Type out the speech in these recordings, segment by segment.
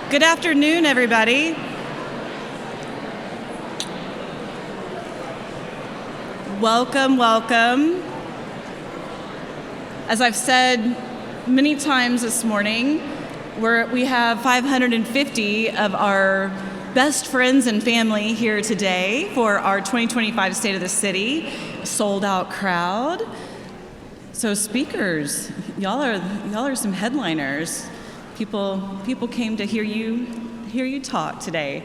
Good afternoon, everybody. Welcome, welcome. As I've said many times this morning, we have 550 of our best friends and family here today for our 2025 State of the City, sold-out crowd. So speakers, y'all are some headliners. People came to hear you talk today.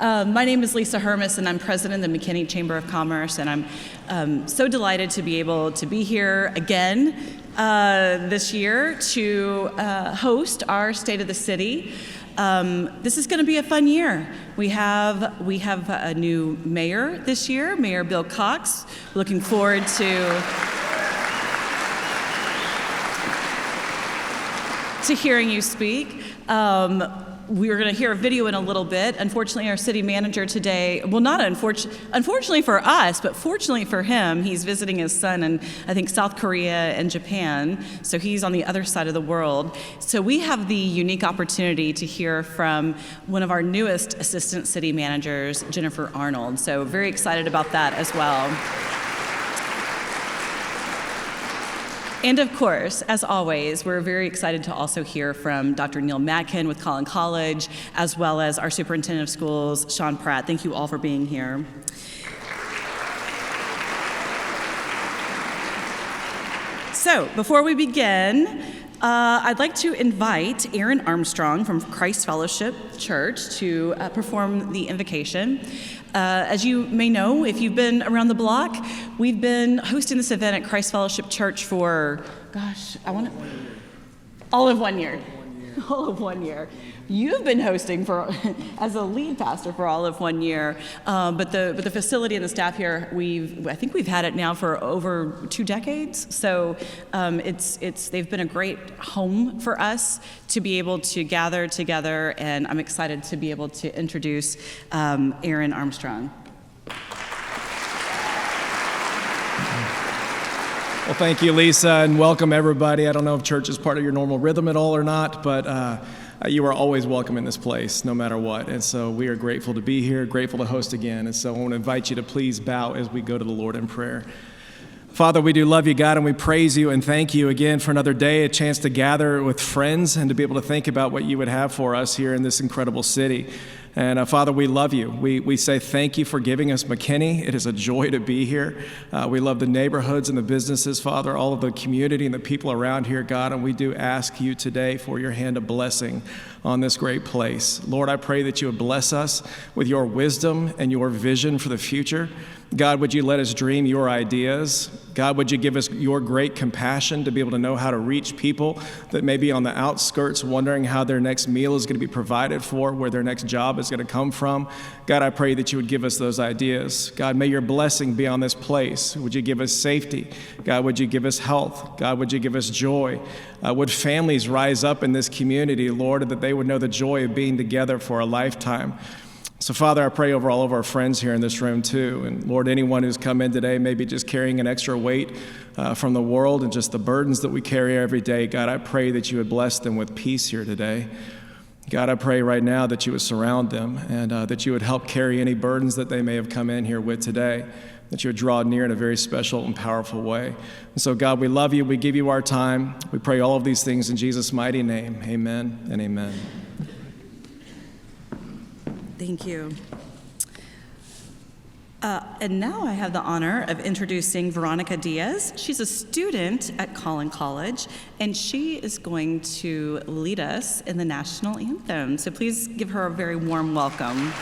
My name is Lisa Hermes, and I'm president of the McKinney Chamber of Commerce, and I'm so delighted to be able to be here again this year to host our State of the City. This is going to be a fun year. We have a new mayor this year, Mayor Bill Cox. Looking forward to hearing you speak. We're going to hear a video in a little bit. Unfortunately, our city manager today, well, not unfortunately for us, but fortunately for him, he's visiting his son in, I think, South Korea and Japan. So he's on the other side of the world. So we have the unique opportunity to hear from one of our newest assistant city managers, Jennifer Arnold. So very excited about that as well. And of course, as always, we're very excited to also hear from Dr. Neil Matkin with Collin College, as well as our superintendent of schools, Sean Pratt. Thank you all for being here. So before we begin, I'd like to invite Aaron Armstrong from Christ Fellowship Church to perform the invocation. As you may know, if you've been around the block, we've been hosting this event at Christ Fellowship Church for, all of 1 year. All of 1 year. You've been hosting as a lead pastor for all of 1 year, but the facility and the staff here, I think we've had it now for over 2 decades. So they've been a great home for us to be able to gather together, and I'm excited to be able to introduce Aaron Armstrong. Well, thank you, Lisa, and welcome everybody. I don't know if church is part of your normal rhythm at all or not, but you are always welcome in this place, no matter what. And so we are grateful to be here, grateful to host again. And so I want to invite you to please bow as we go to the Lord in prayer. Father, we do love you, God, and we praise you and thank you again for another day, a chance to gather with friends and to be able to think about what you would have for us here in this incredible city. And Father, we love you. We say thank you for giving us McKinney. It is a joy to be here. We love the neighborhoods and the businesses, Father, all of the community and the people around here, God, and we do ask you today for your hand of blessing on this great place. Lord, I pray that you would bless us with your wisdom and your vision for the future. God, would you let us dream your ideas? God, would you give us your great compassion to be able to know how to reach people that may be on the outskirts wondering how their next meal is going to be provided for, where their next job is going to come from. God, I pray that you would give us those ideas. God, may your blessing be on this place. Would you give us safety? God, would you give us health? God, would you give us joy? Would families rise up in this community, Lord, that they would know the joy of being together for a lifetime? So, Father, I pray over all of our friends here in this room, too. And, Lord, anyone who's come in today, maybe just carrying an extra weight from the world and just the burdens that we carry every day, God, I pray that you would bless them with peace here today. God, I pray right now that you would surround them and that you would help carry any burdens that they may have come in here with today, that you would draw near in a very special and powerful way. And so, God, we love you. We give you our time. We pray all of these things in Jesus' mighty name. Amen and amen. Thank you. And now I have the honor of introducing Veronica Diaz. She's a student at Collin College, and she is going to lead us in the national anthem. So please give her a very warm welcome.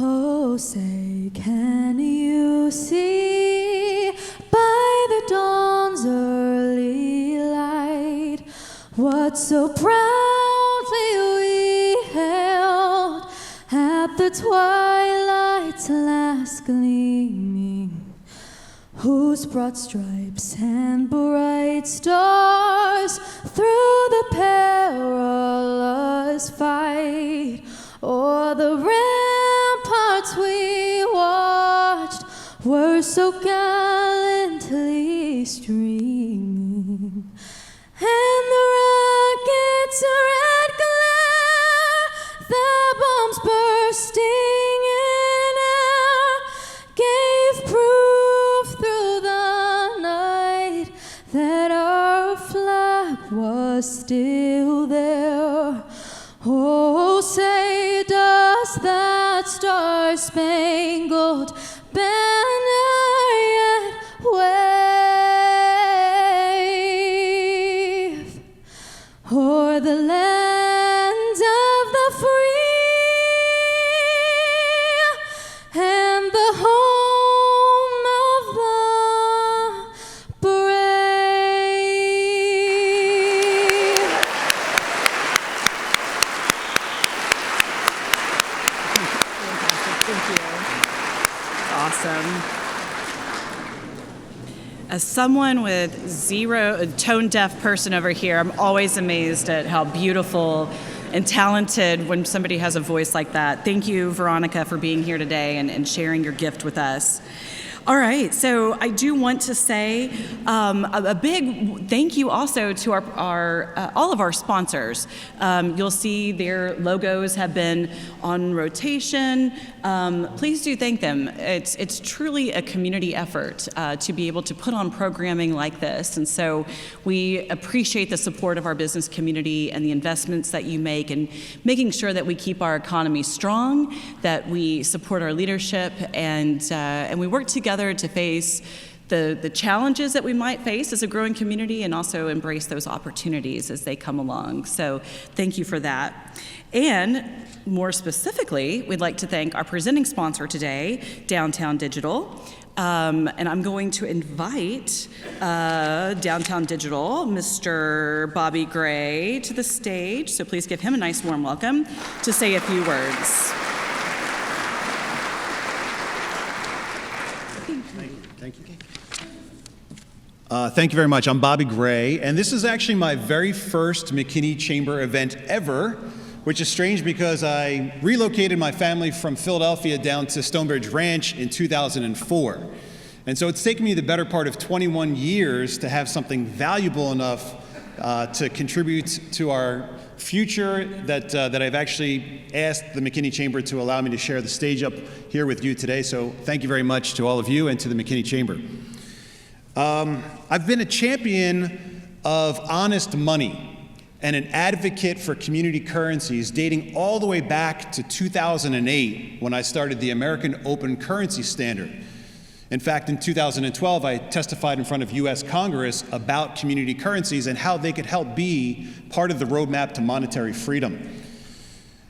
Oh, say, can you see by the dawn's early light what so proudly we hailed at the twilight's last gleaming, whose broad stripes and bright stars through the perilous fight o'er the red hearts we watched were so gallantly streaming, and the rocket's red glare, the bombs bursting in air, gave proof through the night that our flag was still there. Oh, say does that star-spangled banner yet wave o'er the land of the free and the home of the brave? Thank you. Awesome. As someone with a tone-deaf person over here, I'm always amazed at how beautiful and talented when somebody has a voice like that. Thank you, Veronica, for being here today and sharing your gift with us. All right, so I do want to say a big thank you also to all of our sponsors. You'll see their logos have been on rotation. Please do thank them. It's truly a community effort to be able to put on programming like this, and so we appreciate the support of our business community and the investments that you make in making sure that we keep our economy strong, that we support our leadership, and we work together to face the challenges that we might face as a growing community and also embrace those opportunities as they come along. So thank you for that. And more specifically, we'd like to thank our presenting sponsor today, Downtown Digital. And I'm going to invite Downtown Digital, Mr. Bobby Gray, to the stage. So please give him a nice warm welcome to say a few words. Thank you. Thank you very much. I'm Bobby Gray, and this is actually my very first McKinney Chamber event ever, which is strange because I relocated my family from Philadelphia down to Stonebridge Ranch in 2004. And so it's taken me the better part of 21 years to have something valuable enough to contribute to our future that I've actually asked the McKinney Chamber to allow me to share the stage up here with you today. So thank you very much to all of you and to the McKinney Chamber. I've been a champion of honest money and an advocate for community currencies dating all the way back to 2008 when I started the American Open Currency Standard. In fact, in 2012, I testified in front of U.S. Congress about community currencies and how they could help be part of the roadmap to monetary freedom.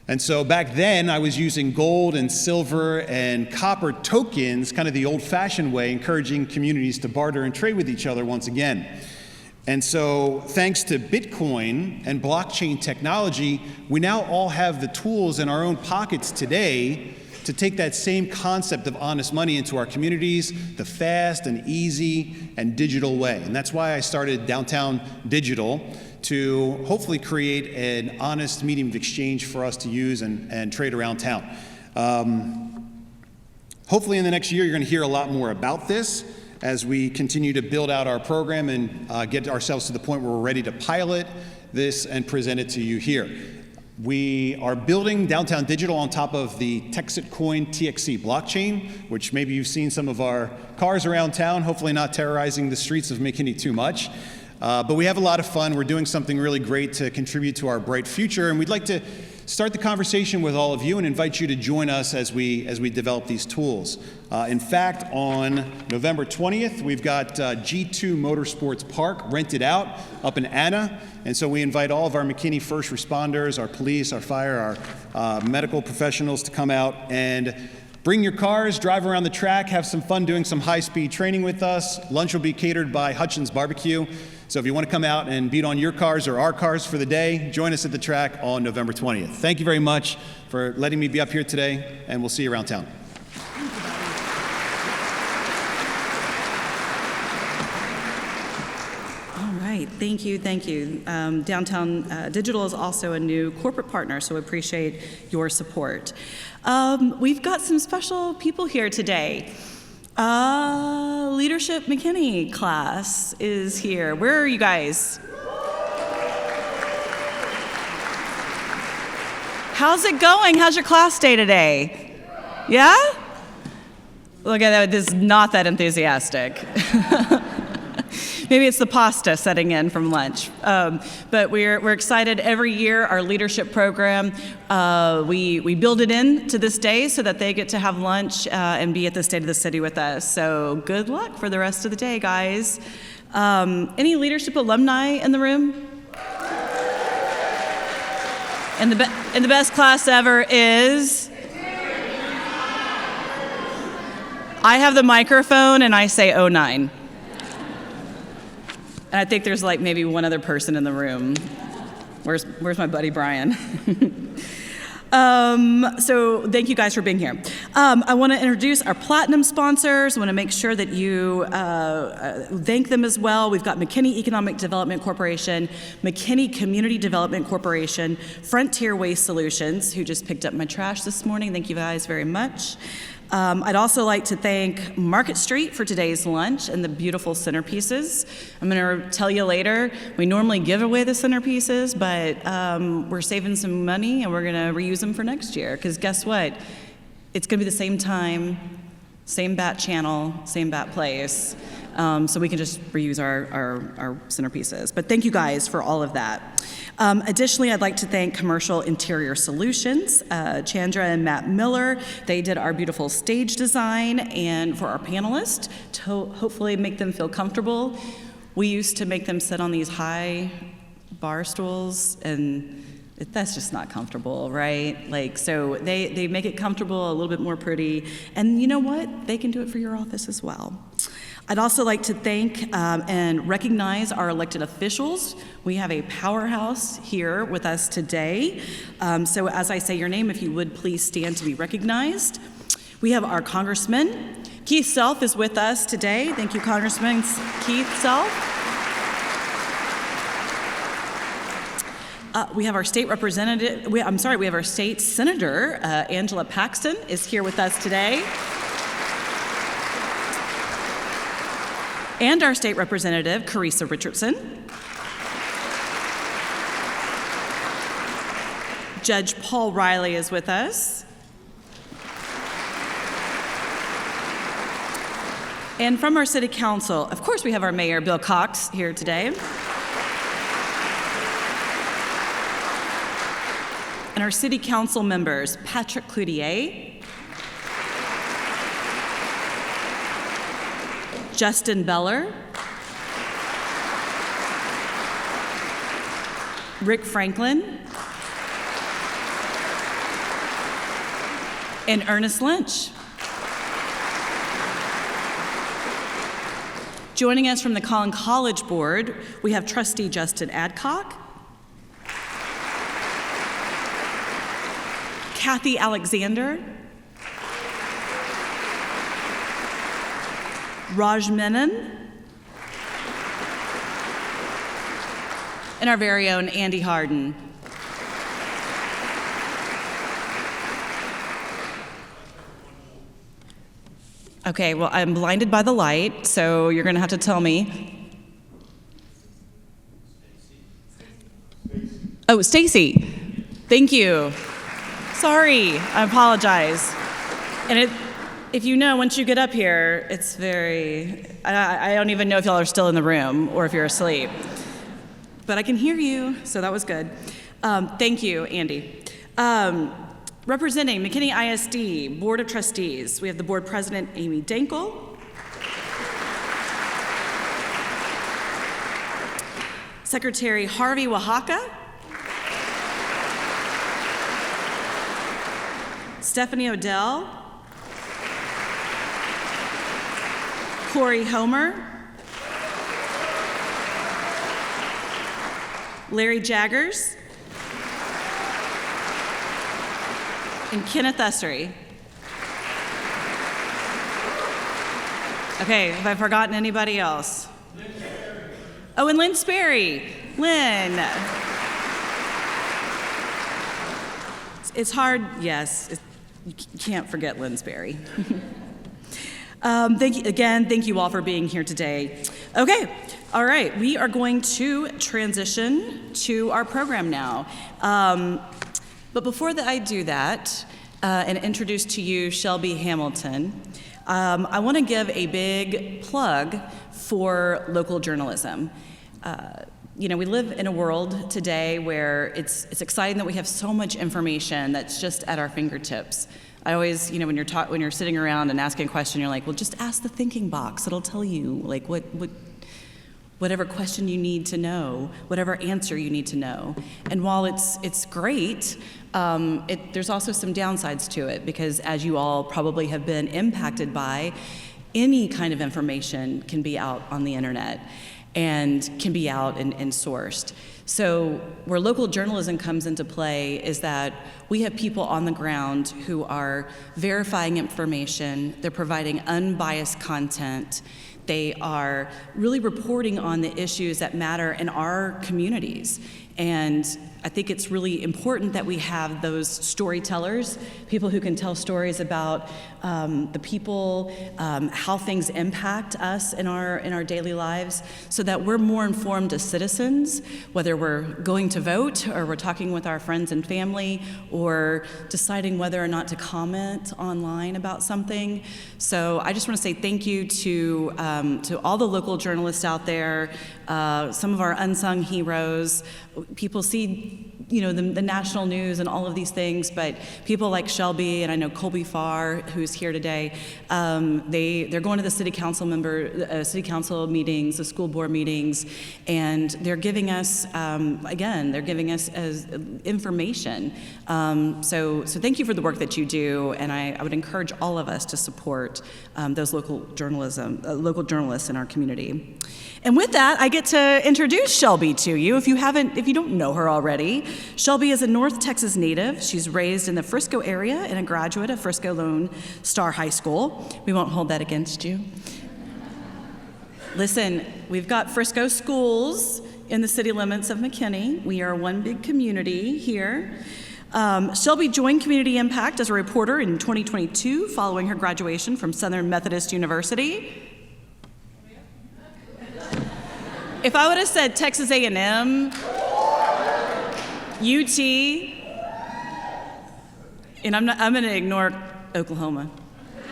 And so back then, I was using gold and silver and copper tokens, kind of the old-fashioned way, encouraging communities to barter and trade with each other once again. And so thanks to Bitcoin and blockchain technology, we now all have the tools in our own pockets today to take that same concept of honest money into our communities the fast and easy and digital way. And that's why I started Downtown Digital, to hopefully create an honest medium of exchange for us to use and trade around town. Hopefully in the next year, you're going to hear a lot more about this as we continue to build out our program and get ourselves to the point where we're ready to pilot this and present it to you here. We are building Downtown Digital on top of the Texitcoin TXC blockchain, which maybe you've seen some of our cars around town, hopefully not terrorizing the streets of McKinney too much. But we have a lot of fun. We're doing something really great to contribute to our bright future, and we'd like to start the conversation with all of you and invite you to join us as we develop these tools. In fact, on November 20th, we've got G2 Motorsports Park rented out up in Anna, and so we invite all of our McKinney first responders, our police, our fire, our medical professionals to come out and bring your cars, drive around the track, have some fun doing some high-speed training with us. Lunch will be catered by Hutchins Barbecue. So if you want to come out and beat on your cars or our cars for the day, join us at the track on November 20th. Thank you very much for letting me be up here today, and we'll see you around town. All right, Thank you. Downtown Digital is also a new corporate partner, so we appreciate your support. We've got some special people here today. Leadership McKinney class is here. Where are you guys? How's it going? How's your class day today? Yeah? Look at that, this is not that enthusiastic. Maybe it's the pasta setting in from lunch. But we're excited. Every year, our leadership program, we build it in to this day so that they get to have lunch and be at the State of the City with us. So good luck for the rest of the day, guys. Any leadership alumni in the room? And the best class ever is? I have the microphone and I say 09. And I think there's like maybe one other person in the room. Where's my buddy Brian? So thank you guys for being here. I want to introduce our platinum sponsors. I want to make sure that you thank them as well. We've got McKinney Economic Development Corporation, McKinney Community Development Corporation, Frontier Waste Solutions, who just picked up my trash this morning. Thank you guys very much. I'd also like to thank Market Street for today's lunch and the beautiful centerpieces. I'm going to tell you later, we normally give away the centerpieces, but we're saving some money and we're going to reuse them for next year, because guess what? It's going to be the same time, same bat channel, same bat place, so we can just reuse our centerpieces. But thank you guys for all of that. Additionally, I'd like to thank Commercial Interior Solutions, Chandra and Matt Miller. They did our beautiful stage design, and for our panelists, to hopefully make them feel comfortable. We used to make them sit on these high bar stools, and that's just not comfortable, right? Like, so they make it comfortable, a little bit more pretty, and you know what? They can do it for your office as well. I'd also like to thank and recognize our elected officials. We have a powerhouse here with us today. So as I say your name, if you would please stand to be recognized. We have our Congressman. Keith Self is with us today. Thank you, Congressman Keith Self. We have our state representative, we have our state senator, Angela Paxton is here with us today. And our state representative, Carissa Richardson. Judge Paul Riley is with us. And from our city council, of course, we have our mayor, Bill Cox, here today. And our city council members, Patrick Cloutier, Justin Beller, Rick Franklin, and Ernest Lynch. Joining us from the Collin College board, we have trustee Justin Adcock, Kathy Alexander, Raj Menon, and our very own Andy Harden. Okay, well, I'm blinded by the light, so you're going to have to tell me. Oh, Stacy. Thank you. Sorry, I apologize. And if you know, once you get up here, it's very, I don't even know if y'all are still in the room or if you're asleep. But I can hear you, so that was good. Thank you, Andy. Representing McKinney ISD Board of Trustees, we have the board president, Amy Dankel. Secretary Harvey Oaxaca. Stephanie Odell. Corey Homer. Larry Jaggers. And Kenneth Essery. Okay, have I forgotten anybody else? Oh, and Lynn Sperry. Lynn. It's hard, yes. You can't forget Lynn Sperry. Thank you all for being here today. Okay, all right, we are going to transition to our program now. But before I do that, and introduce to you Shelby Hamilton, I want to give a big plug for local journalism. We live in a world today where it's exciting that we have so much information that's just at our fingertips. I always, when you're sitting around and asking a question, you're like, well, just ask the thinking box. It'll tell you, like, whatever question you need to know, whatever answer you need to know. And while it's great, there's also some downsides to it, because as you all probably have been impacted by, any kind of information can be out on the internet and can be out and sourced. So where local journalism comes into play is that we have people on the ground who are verifying information, they're providing unbiased content, they are really reporting on the issues that matter in our communities. And I think it's really important that we have those storytellers, people who can tell stories about the people, how things impact us in our daily lives, so that we're more informed as citizens, whether we're going to vote or we're talking with our friends and family or deciding whether or not to comment online about something. So I just want to say thank you to all the local journalists out there, some of our unsung heroes. People see the national news and all of these things, but people like Shelby, and I know Colby Farr, who's here today, they're going to the city council meetings, the school board meetings, and they're giving us, as information. So thank you for the work that you do, and I would encourage all of us to support those local journalists in our community. And with that, I get to introduce Shelby to you. If you don't know her already, Shelby is a North Texas native. She's raised in the Frisco area and a graduate of Frisco Lone Star High School. We won't hold that against you. Listen, we've got Frisco schools in the city limits of McKinney. We are one big community here. Shelby joined Community Impact as a reporter in 2022 following her graduation from Southern Methodist University. If I would have said Texas A&M, UT, and I'm going to ignore Oklahoma.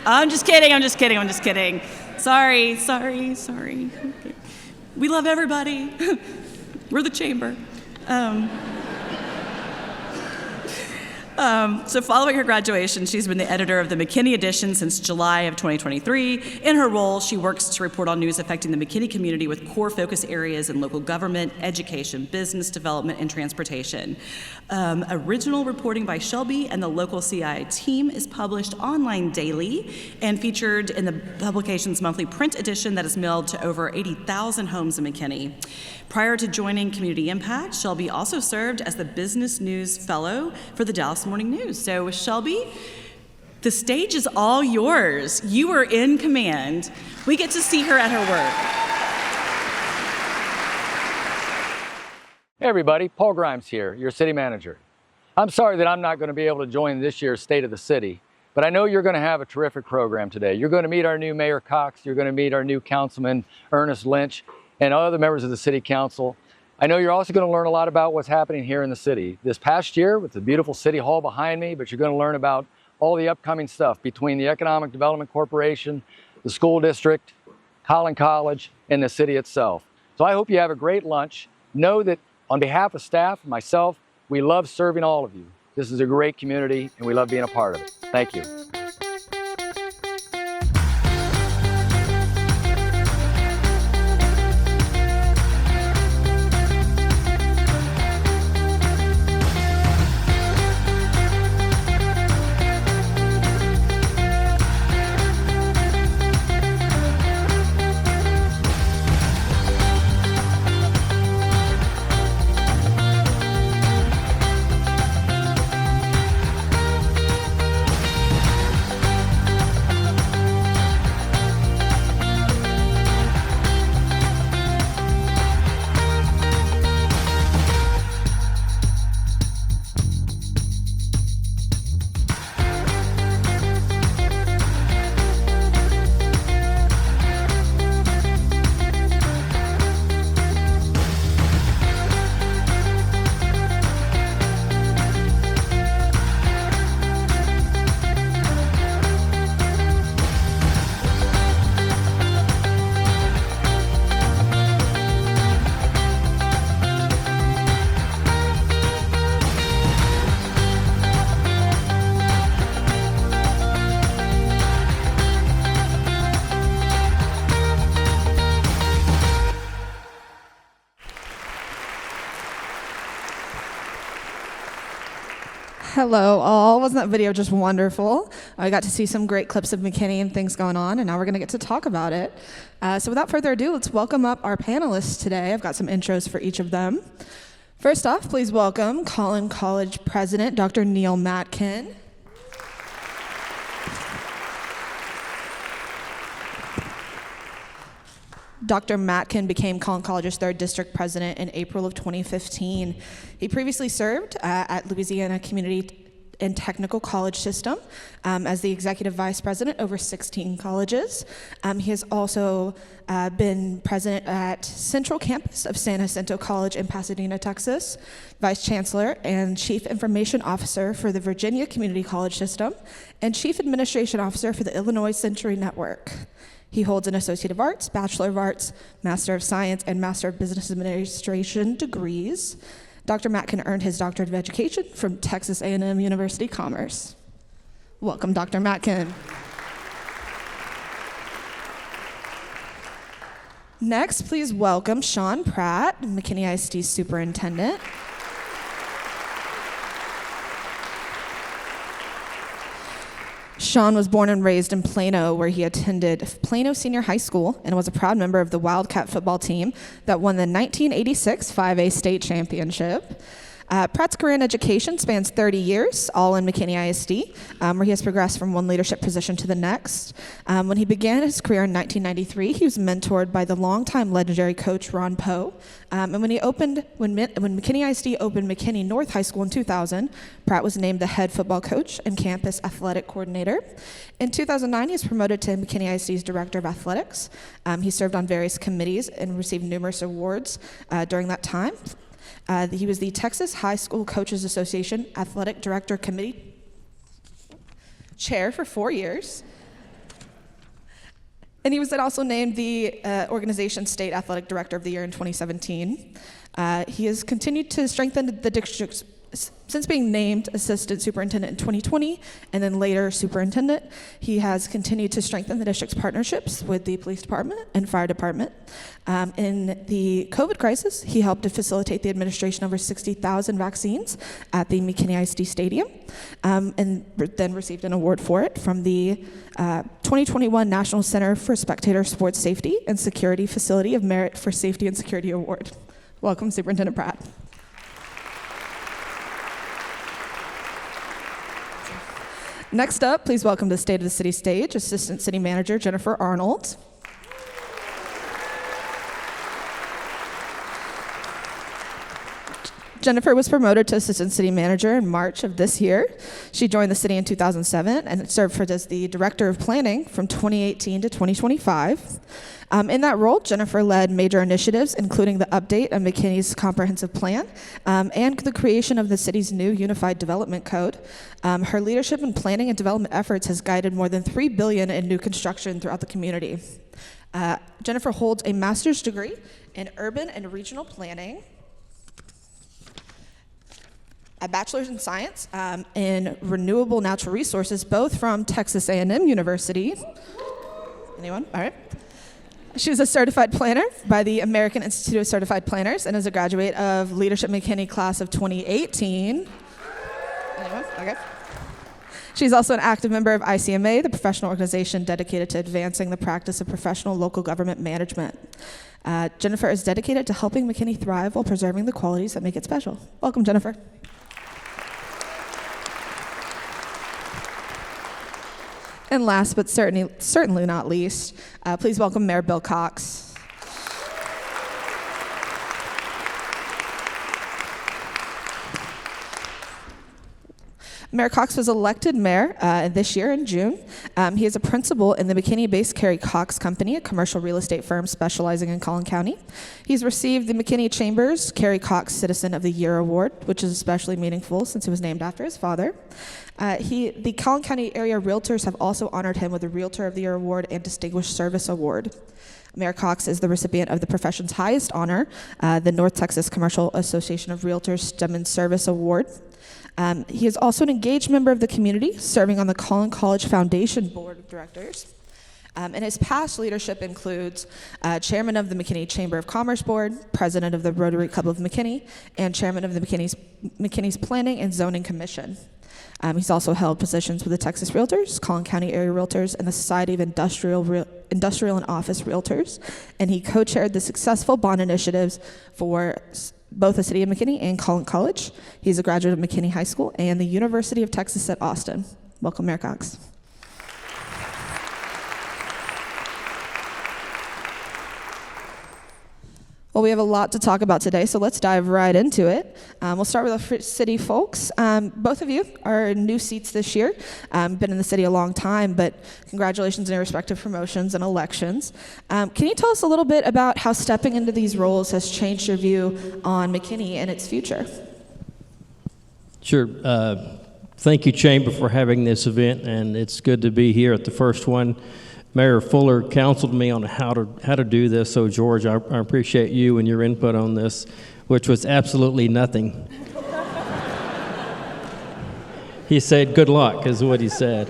I'm just kidding. Sorry. Okay. We love everybody. We're the chamber. So following her graduation, she's been the editor of the McKinney edition since July of 2023. In her role, she works to report on news affecting the McKinney community with core focus areas in local government, education, business development, and transportation. Original reporting by Shelby and the local CI team is published online daily and featured in the publication's monthly print edition that is mailed to over 80,000 homes in McKinney. Prior to joining Community Impact, Shelby also served as the Business News Fellow for the Dallas Morning News. So, Shelby, the stage is all yours. You are in command. We get to see her at her work. Hey everybody, Paul Grimes here, your city manager. I'm sorry that I'm not going to be able to join this year's State of the City, but I know you're going to have a terrific program today. You're going to meet our new Mayor Cox, you're going to meet our new Councilman Ernest Lynch, and other members of the City Council. I know you're also going to learn a lot about what's happening here in the city. This past year, with the beautiful City Hall behind me, but you're going to learn about all the upcoming stuff between the Economic Development Corporation, the school district, Collin College, and the city itself. So I hope you have a great lunch. Know that on behalf of staff, myself, we love serving all of you. This is a great community, and we love being a part of it. Thank you. Hello all. Wasn't that video just wonderful? I got to see some great clips of McKinney and things going on, and now we're going to get to talk about it. So without further ado, let's welcome up our panelists today. I've got some intros for each of them. First off, please welcome Collin College President, Dr. Neil Matkin. Dr. Matkin became Collin College's 3rd District President in April of 2015. He previously served at Louisiana Community and Technical College System as the Executive Vice President over 16 colleges. He has also been President at Central Campus of San Jacinto College in Pasadena, Texas, Vice Chancellor and Chief Information Officer for the Virginia Community College System, and Chief Administration Officer for the Illinois Century Network. He holds an Associate of Arts, Bachelor of Arts, Master of Science, and Master of Business Administration degrees. Dr. Matkin earned his Doctorate of Education from Texas A&M University Commerce. Welcome, Dr. Matkin. Next, please welcome Sean Pratt, McKinney ISD Superintendent. Sean was born and raised in Plano, where he attended Plano Senior High School and was a proud member of the Wildcat football team that won the 1986 5A state championship. Pratt's career in education spans 30 years, all in McKinney ISD, where he has progressed from one leadership position to the next. When he began his career in 1993, he was mentored by the longtime legendary coach Ron Poe. And when McKinney ISD opened McKinney North High School in 2000, Pratt was named the head football coach and campus athletic coordinator. In 2009, he was promoted to McKinney ISD's Director of Athletics. He served on various committees and received numerous awards during that time. He was the Texas High School Coaches Association Athletic Director Committee Chair for 4 years. And he was then also named the organization's State Athletic Director of the Year in 2017. He has continued to strengthen the district's, since being named Assistant Superintendent in 2020 and then later Superintendent, he has continued to strengthen the district's partnerships with the police department and fire department. In the COVID crisis, he helped to facilitate the administration of over 60,000 vaccines at the McKinney ISD Stadium, and then received an award for it from the 2021 National Center for Spectator Sports Safety and Security Facility of Merit for Safety and Security Award. Welcome, Superintendent Pratt. Next up, please welcome to the State of the City stage, Assistant City Manager Jennifer Arnold. Jennifer was promoted to Assistant City Manager in March of this year. She joined the city in 2007 and served as the Director of Planning from 2018 to 2025. In that role, Jennifer led major initiatives, including the update of McKinney's comprehensive plan and the creation of the city's new Unified Development Code. Her leadership in planning and development efforts has guided more than $3 billion in new construction throughout the community. Jennifer holds a master's degree in urban and regional planning, a bachelor's in science in renewable natural resources, both from Texas A&M University. Anyone? All right. She was a certified planner by the American Institute of Certified Planners and is a graduate of Leadership McKinney class of 2018. Anyone? Okay. She's also an active member of ICMA, the professional organization dedicated to advancing the practice of professional local government management. Jennifer is dedicated to helping McKinney thrive while preserving the qualities that make it special. Welcome, Jennifer. And last but certainly not least, please welcome Mayor Bill Cox. Mayor Cox was elected mayor this year in June. He is a principal in the McKinney-based Carey Cox Company, a commercial real estate firm specializing in Collin County. He's received the McKinney Chamber's Carey Cox Citizen of the Year Award, which is especially meaningful since it was named after his father. The Collin County area realtors have also honored him with the Realtor of the Year Award and Distinguished Service Award. Mayor Cox is the recipient of the profession's highest honor, the North Texas Commercial Association of Realtors STEM and Service Award. He is also an engaged member of the community, serving on the Collin College Foundation Board of Directors. And his past leadership includes chairman of the McKinney Chamber of Commerce Board, president of the Rotary Club of McKinney, and chairman of the McKinney's Planning and Zoning Commission. He's also held positions with the Texas Realtors, Collin County Area Realtors, and the Society of Industrial and Office Realtors. And he co-chaired the successful bond initiatives for both the City of McKinney and Collin College. He's a graduate of McKinney High School and the University of Texas at Austin. Welcome, Mayor Cox. Well, we have a lot to talk about today, so let's dive right into it. We'll start with the city folks. Both of you are in new seats this year. Been in the city a long time, but congratulations on your respective promotions and elections. Can you tell us a little bit about how stepping into these roles has changed your view on McKinney and its future? Sure. Thank you, Chamber, for having this event, and it's good to be here at the first one. Mayor Fuller counseled me on how to do this, so George, I appreciate you and your input on this, which was absolutely nothing. He said, "Good luck," is what he said.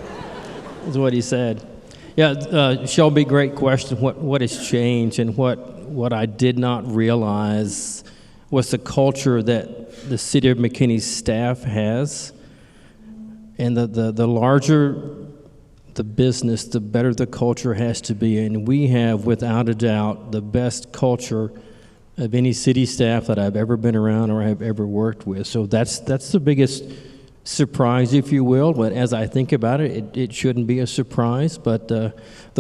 Yeah, Shelby, great question. What has changed, and what I did not realize was the culture that the City of McKinney's staff has, and the larger the business, the better the culture has to be. And we have, without a doubt, the best culture of any city staff that I've ever been around or have ever worked with. So that's the biggest surprise, if you will. But as I think about it, it shouldn't be a surprise. But the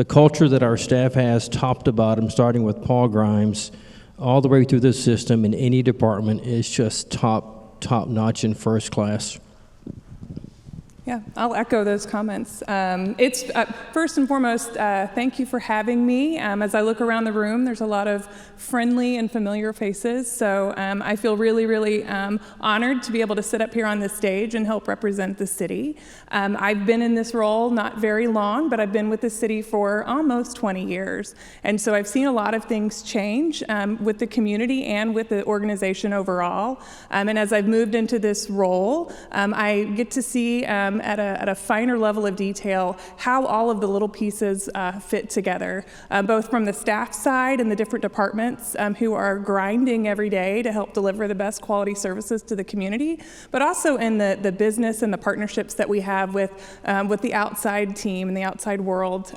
culture that our staff has, top to bottom, starting with Paul Grimes, all the way through the system in any department, is just top-notch and first class. Yeah, I'll echo those comments. It's first and foremost, thank you for having me. As I look around the room, there's a lot of friendly and familiar faces, so I feel really, really honored to be able to sit up here on this stage and help represent the city. I've been in this role not very long, but I've been with the city for almost 20 years, and so I've seen a lot of things change with the community and with the organization overall. And as I've moved into this role, I get to see at a finer level of detail how all of the little pieces fit together, both from the staff side and the different departments who are grinding every day to help deliver the best quality services to the community, but also in the business and the partnerships that we have with the outside team and the outside world.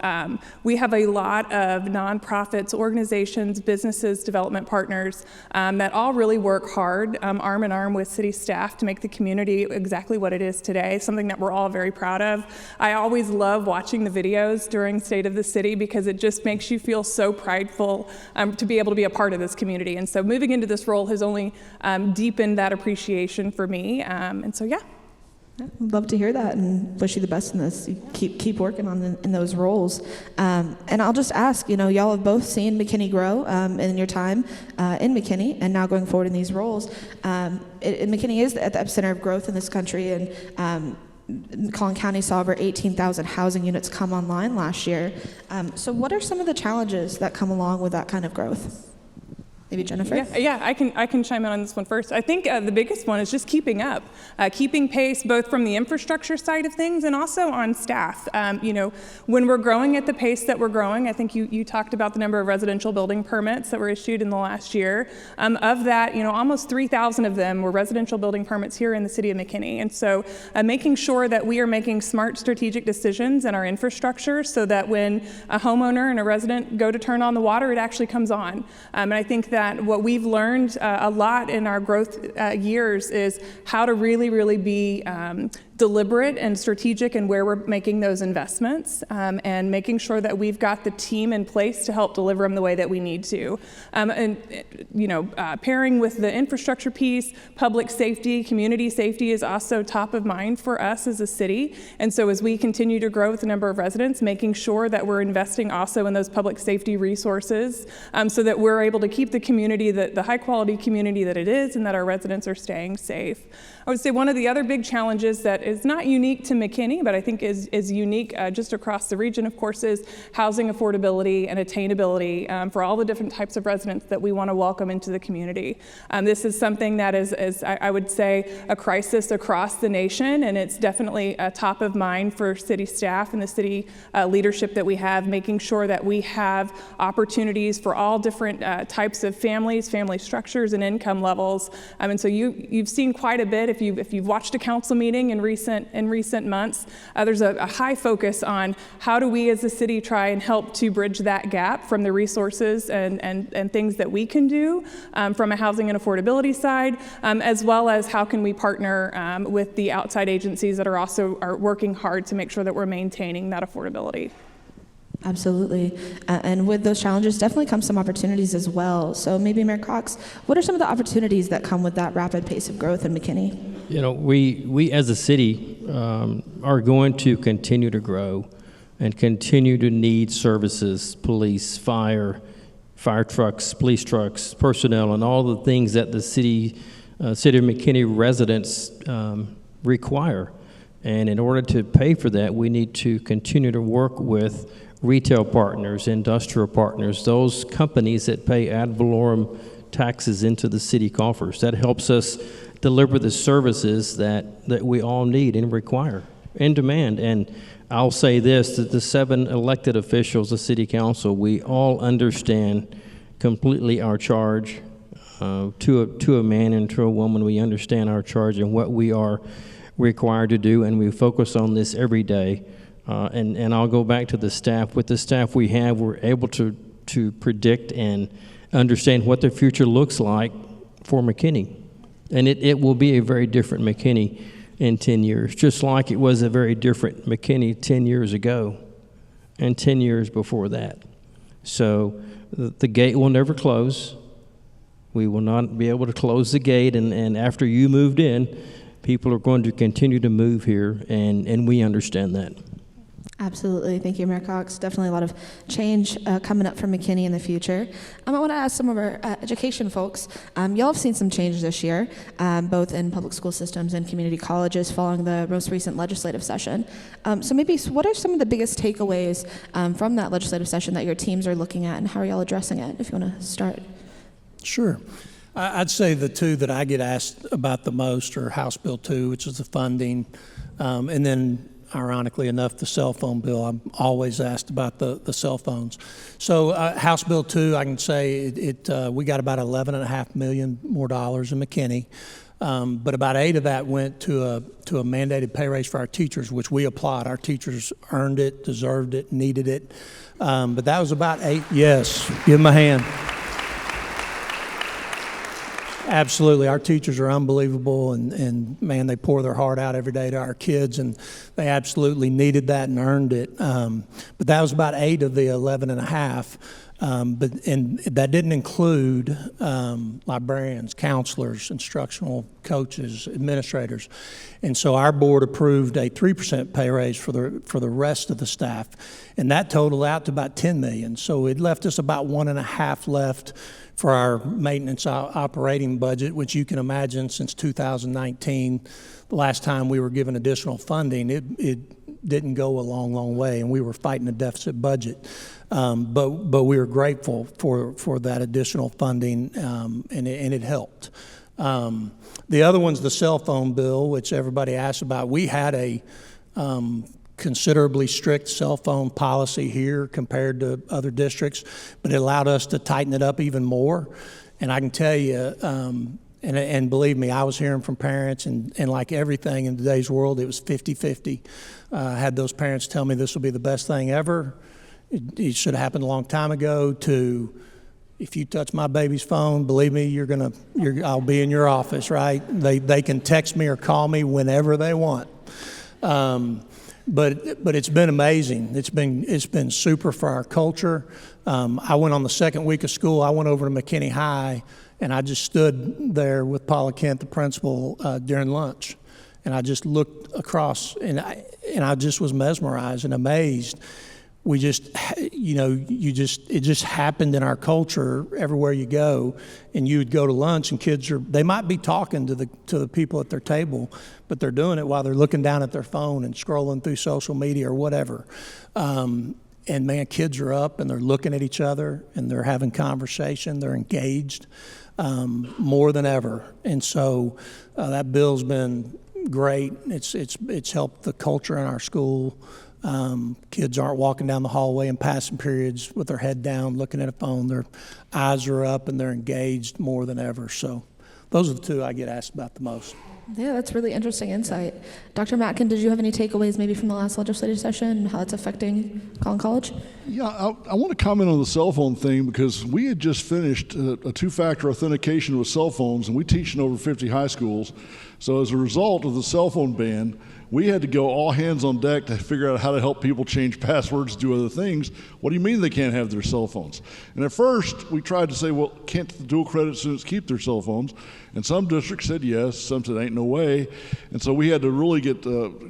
We have a lot of nonprofits, organizations, businesses, development partners that all really work hard, arm in arm with city staff to make the community exactly what it is today, something that we're all very proud of. I always love watching the videos during State of the City because it just makes you feel so prideful to be able to be a part of this community. And so moving into this role has only deepened that appreciation for me. And so, yeah. I'd love to hear that and wish you the best in this. You keep working on in those roles. And I'll just ask, y'all have both seen McKinney grow in your time in McKinney and now going forward in these roles. McKinney is at the epicenter of growth in this country, and Collin County saw over 18,000 housing units come online last year. So what are some of the challenges that come along with that kind of growth? Maybe Jennifer? Yeah, I can chime in on this one first. I think the biggest one is just keeping up, keeping pace both from the infrastructure side of things and also on staff. When we're growing at the pace that we're growing, I think you talked about the number of residential building permits that were issued in the last year. Of that, almost 3,000 of them were residential building permits here in the city of McKinney. And so making sure that we are making smart strategic decisions in our infrastructure so that when a homeowner and a resident go to turn on the water, it actually comes on. And I think that what we've learned a lot in our growth years is how to really, really be deliberate and strategic in where we're making those investments, and making sure that we've got the team in place to help deliver them the way that we need to. Pairing with the infrastructure piece, public safety, community safety is also top of mind for us as a city. And so as we continue to grow with the number of residents, making sure that we're investing also in those public safety resources so that we're able to keep the community, the high quality community that it is, and that our residents are staying safe. I would say one of the other big challenges that is not unique to McKinney, but I think is unique just across the region, of course, is housing affordability and attainability for all the different types of residents that we want to welcome into the community. This is something that is I would say, a crisis across the nation, and it's definitely top of mind for city staff and the city leadership that we have, making sure that we have opportunities for all different types of families, family structures, and income levels. And so you've seen quite a bit if you've watched a council meeting in recent recent months. There's a high focus on how do we as a city try and help to bridge that gap from the resources and things that we can do from a housing and affordability side, as well as how can we partner with the outside agencies that are working hard to make sure that we're maintaining that affordability. Absolutely. And with those challenges definitely come some opportunities as well. So maybe Mayor Cox, what are some of the opportunities that come with that rapid pace of growth in McKinney? We as a city are going to continue to grow and continue to need services, police, fire trucks, police trucks, personnel, and all the things that the city of McKinney residents require. And in order to pay for that, we need to continue to work with retail partners, industrial partners, those companies that pay ad valorem taxes into the city coffers. That helps us deliver the services that we all need and require and demand. And I'll say this, that the 7 elected officials, the city council, we all understand completely our charge. To a man and to a woman, we understand our charge and what we are required to do, and we focus on this every day. And I'll go back to the staff. With the staff we have, we're able to predict and understand what the future looks like for McKinney. And it will be a very different McKinney in 10 years, just like it was a very different McKinney 10 years ago and 10 years before that. So the gate will never close. We will not be able to close the gate, and after you moved in, people are going to continue to move here, and we understand that. Absolutely. Thank you, Mayor Cox. Definitely a lot of change coming up for McKinney in the future. I want to ask some of our education folks. Y'all have seen some change this year, both in public school systems and community colleges following the most recent legislative session. So maybe what are some of the biggest takeaways from that legislative session that your teams are looking at, and how are y'all addressing it, if you want to start? Sure. I'd say the two that I get asked about the most are House Bill 2, which is the funding, and then ironically enough, the cell phone bill. I'm always asked about the cell phones. So House Bill 2, I can say we got about $11.5 million more dollars in McKinney, but about 8 of that went to a mandated pay raise for our teachers, which we applaud. Our teachers earned it, deserved it, needed it. But that was about 8. Yes, give them a hand. Absolutely. Our teachers are unbelievable, and man, they pour their heart out every day to our kids, and they absolutely needed that and earned it. But that was about 8 of the 11.5. And that didn't include librarians, counselors, instructional coaches, administrators. And so our board approved a 3% pay raise for the rest of the staff, and that totaled out to about $10 million. So it left us about 1.5 left for our maintenance operating budget, which you can imagine since 2019, the last time we were given additional funding, it didn't go a long way, and we were fighting a deficit budget. But we were grateful for that additional funding, and it helped. The other one's the cell phone bill, which everybody asks about. We had a considerably strict cell phone policy here compared to other districts, but it allowed us to tighten it up even more. And I can tell you, and believe me, I was hearing from parents, and like everything in today's world, it was 50-50. I had those parents tell me this will be the best thing ever. It should have happened a long time ago, to if you touch my baby's phone, believe me, I'll be in your office, right? They can text me or call me whenever they want. But it's been amazing. It's been super for our culture. I went on the second week of school. I went over to McKinney High, and I just stood there with Paula Kent, the principal, during lunch, and I just looked across, and I just was mesmerized and amazed. We just, it just happened in our culture everywhere you go, and you would go to lunch, and they might be talking to the people at their table, but they're doing it while they're looking down at their phone and scrolling through social media or whatever. And man, kids are up, and they're looking at each other, and they're having conversation, they're engaged more than ever. And so that bill's been great. It's helped the culture in our school. Kids aren't walking down the hallway in passing periods with their head down looking at a phone. Their eyes are up, and they're engaged more than ever. So those are the two I get asked about the most. Yeah, that's really interesting insight. Dr. Matkin, did you have any takeaways maybe from the last legislative session and how it's affecting Collin College? Yeah, I want to comment on the cell phone thing because we had just finished a two-factor authentication with cell phones, and we teach in over 50 high schools. So as a result of the cell phone ban, we had to go all hands on deck to figure out how to help people change passwords, do other things. What do you mean they can't have their cell phones? And at first, we tried to say, well, can't the dual credit students keep their cell phones? And some districts said yes, some said ain't no way. And so we had to really get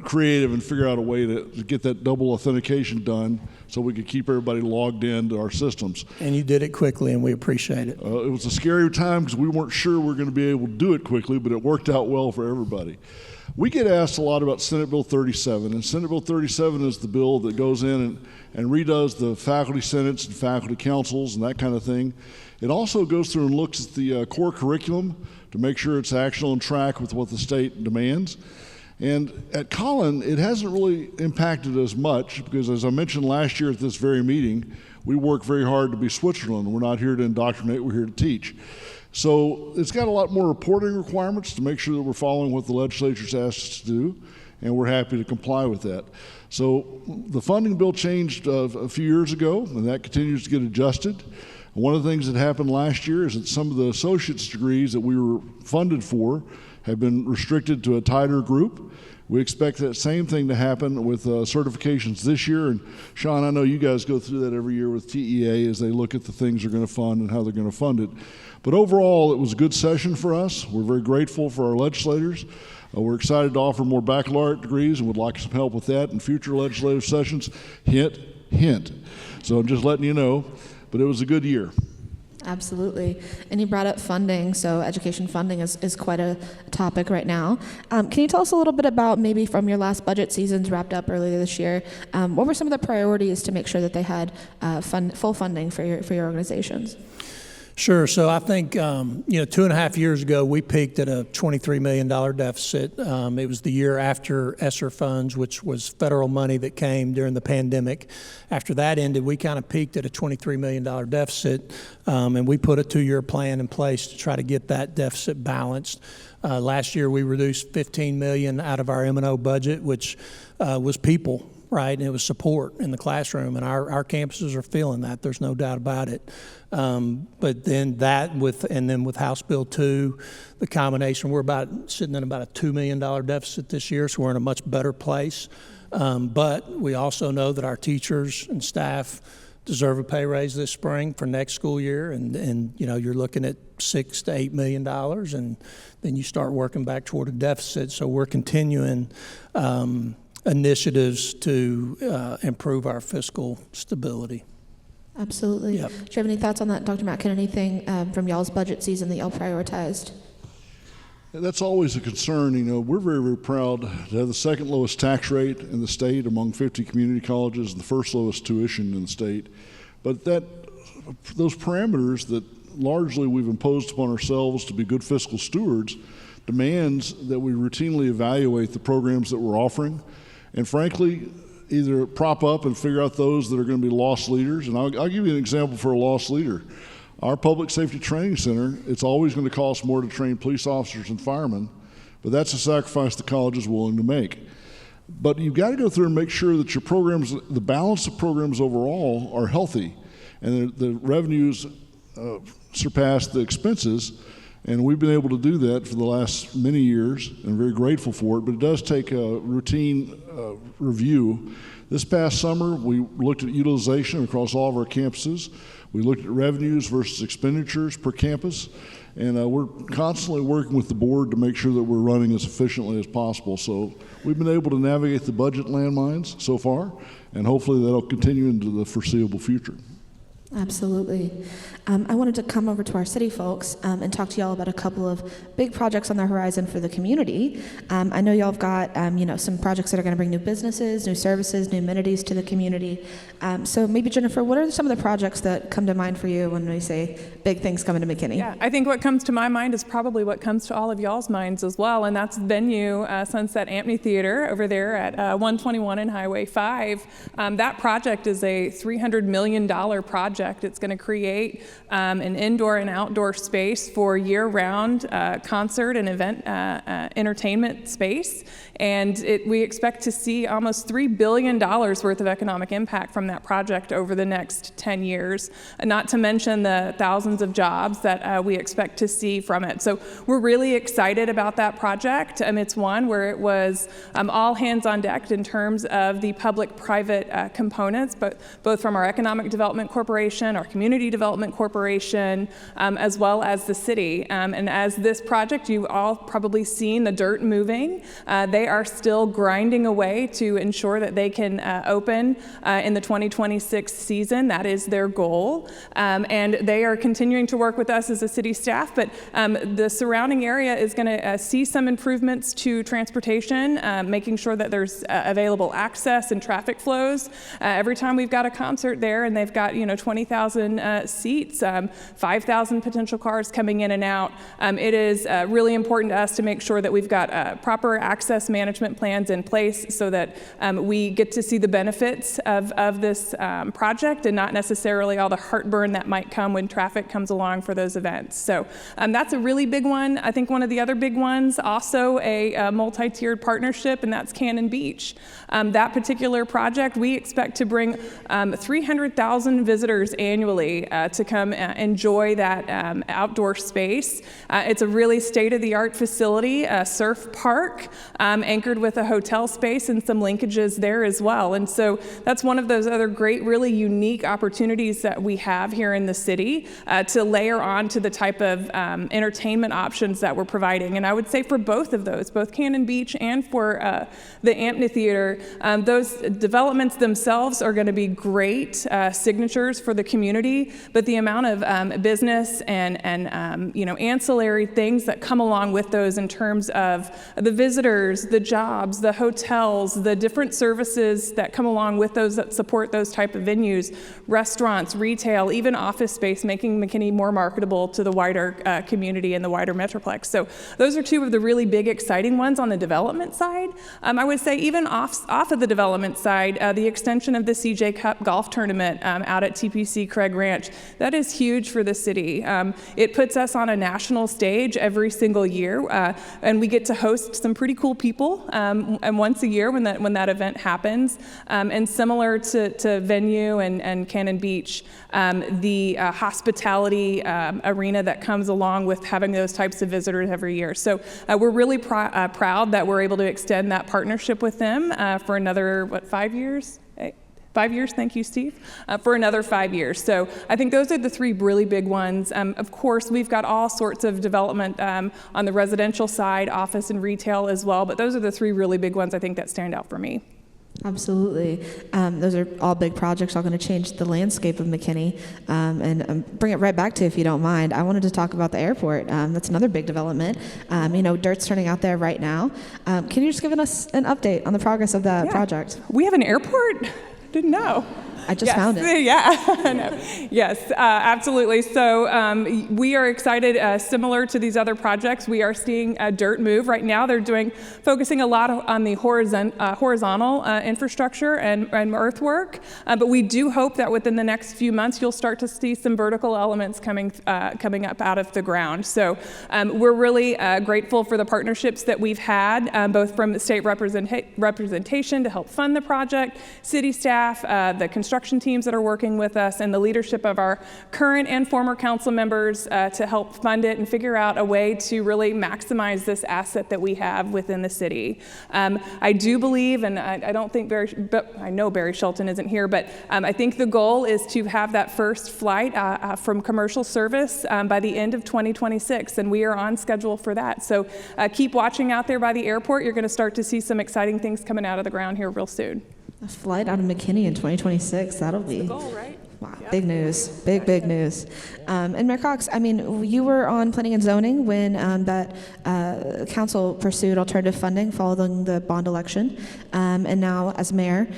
creative and figure out a way to get that double authentication done so we could keep everybody logged into our systems. And you did it quickly, and we appreciate it. It was a scary time because we weren't sure we were going to be able to do it quickly, but it worked out well for everybody. We get asked a lot about Senate Bill 37, and Senate Bill 37 is the bill that goes in and redoes the faculty senates and faculty councils and that kind of thing. It also goes through and looks at the core curriculum to make sure it's actually on track with what the state demands. And at Collin, it hasn't really impacted us much because, as I mentioned last year at this very meeting, we work very hard to be Switzerland. We're not here to indoctrinate, we're here to teach. So it's got a lot more reporting requirements to make sure that we're following what the legislature's asked us to do, and we're happy to comply with that. So the funding bill changed a few years ago, and that continues to get adjusted. One of the things that happened last year is that some of the associate's degrees that we were funded for have been restricted to a tighter group. We expect that same thing to happen with certifications this year. And Sean, I know you guys go through that every year with TEA as they look at the things they're going to fund and how they're going to fund it. But overall, it was a good session for us. We're very grateful for our legislators. We're excited to offer more baccalaureate degrees and would like some help with that in future legislative sessions. Hint, hint. So I'm just letting you know. But it was a good year. Absolutely. And you brought up funding, so education funding is quite a topic right now. Can you tell us a little bit about maybe from your last budget seasons wrapped up earlier this year, what were some of the priorities to make sure that they had full funding for your organizations? Sure. So I think, 2.5 years ago, we peaked at a $23 million deficit. It was the year after ESSER funds, which was federal money that came during the pandemic. After that ended, we kind of peaked at a $23 million deficit, and we put a 2-year plan in place to try to get that deficit balanced. Last year, we reduced $15 million out of our M&O budget, which was people. Right, and it was support in the classroom, and our campuses are feeling that. There's no doubt about it. But then with House Bill 2, the combination, we're sitting at about a $2 million deficit this year, so we're in a much better place. But we also know that our teachers and staff deserve a pay raise this spring for next school year, and you're looking at $6 to $8 million, and then you start working back toward a deficit. So we're continuing initiatives to improve our fiscal stability. Absolutely. Yep. Do you have any thoughts on that, Dr. Matkin? Anything from y'all's budget season that y'all prioritized? That's always a concern. We're very, very proud to have the second lowest tax rate in the state among 50 community colleges and the first lowest tuition in the state. But those parameters that largely we've imposed upon ourselves to be good fiscal stewards demands that we routinely evaluate the programs that we're offering. And frankly, either prop up and figure out those that are going to be lost leaders. And I'll give you an example for a lost leader. Our Public Safety Training Center, it's always going to cost more to train police officers and firemen, but that's a sacrifice the college is willing to make. But you've got to go through and make sure that your programs, the balance of programs overall, are healthy, and the revenues surpass the expenses. And we've been able to do that for the last many years, and very grateful for it, but it does take a routine review. This past summer, we looked at utilization across all of our campuses. We looked at revenues versus expenditures per campus, and we're constantly working with the board to make sure that we're running as efficiently as possible. So we've been able to navigate the budget landmines so far, and hopefully that'll continue into the foreseeable future. Absolutely. I wanted to come over to our city folks and talk to y'all about a couple of big projects on the horizon for the community. I know y'all have got some projects that are going to bring new businesses, new services, new amenities to the community. So maybe Jennifer, what are some of the projects that come to mind for you when we say big things coming to McKinney? Yeah, I think what comes to my mind is probably what comes to all of y'all's minds as well, and that's venue Sunset Amphitheater over there at 121 and Highway 5. That project is a $300 million project project. It's going to create an indoor and outdoor space for year-round concert and event entertainment space. And we expect to see almost $3 billion worth of economic impact from that project over the next 10 years, not to mention the thousands of jobs that we expect to see from it. So we're really excited about that project. It's one where it was all hands on deck in terms of the public-private components, but both from our Economic Development Corporation, our Community Development Corporation, as well as the city. And as this project, you've all probably seen the dirt moving. They are still grinding away to ensure that they can open in the 2026 season. That is their goal. And they are continuing to work with us as a city staff, but the surrounding area is going to see some improvements to transportation, making sure that there's available access and traffic flows. Every time we've got a concert there and they've got 20,000 seats, 5,000 potential cars coming in and out, it is really important to us to make sure that we've got proper access management plans in place so that we get to see the benefits of this project and not necessarily all the heartburn that might come when traffic comes along for those events. So that's a really big one. I think one of the other big ones, also a multi-tiered partnership, and that's Cannon Beach. That particular project, we expect to bring 300,000 visitors annually to come enjoy that outdoor space. It's a really state-of-the-art facility, a surf park, anchored with a hotel space and some linkages there as well. And so that's one of those other great, really unique opportunities that we have here in the city to layer on to the type of entertainment options that we're providing. And I would say for both of those, both Cannon Beach and for the amphitheater, those developments themselves are going to be great signatures for the community, but the amount of business and ancillary things that come along with those in terms of the visitors, the jobs, the hotels, the different services that come along with those that support those type of venues, restaurants, retail, even office space, making McKinney more marketable to the wider community and the wider metroplex. So those are two of the really big, exciting ones on the development side. I would say even off of the development side, the extension of the CJ Cup golf tournament out at TPC Craig Ranch, that is huge for the city. It puts us on a national stage every single year, and we get to host some pretty cool people and once a year when that event happens. And similar to Venue and Cannon Beach, the hospitality arena that comes along with having those types of visitors every year. So we're really proud that we're able to extend that partnership with them for another, 5 years? 5 years, thank you, Steve, for another 5 years. So I think those are the three really big ones. Of course, we've got all sorts of development on the residential side, office and retail as well, but those are the three really big ones I think that stand out for me. Absolutely. Those are all big projects, all going to change the landscape of McKinney. And bring it right back to, if you don't mind, I wanted to talk about the airport. That's another big development. Dirt's turning out there right now. Can you just give us an update on the progress of that project? We have an airport? Didn't know. I just found it. Yeah. No. Yes, absolutely. So we are excited. Similar to these other projects, we are seeing dirt move right now. They're focusing a lot on the horizontal infrastructure and earthwork. But we do hope that within the next few months, you'll start to see some vertical elements coming up out of the ground. So we're really grateful for the partnerships that we've had, both from the state representation to help fund the project, city staff, the construction teams that are working with us, and the leadership of our current and former council members to help fund it and figure out a way to really maximize this asset that we have within the city. I do believe, and I don't think I know Barry Shelton isn't here, but I think the goal is to have that first flight from commercial service by the end of 2026, and we are on schedule for that. So keep watching out there by the airport. You're going to start to see some exciting things coming out of the ground here real soon. A flight out of McKinney in 2026, that'll be... That's the goal, right? Wow, yep. Big news, big news. And Mayor Cox, you were on Planning and Zoning when that council pursued alternative funding following the bond election. And now as mayor,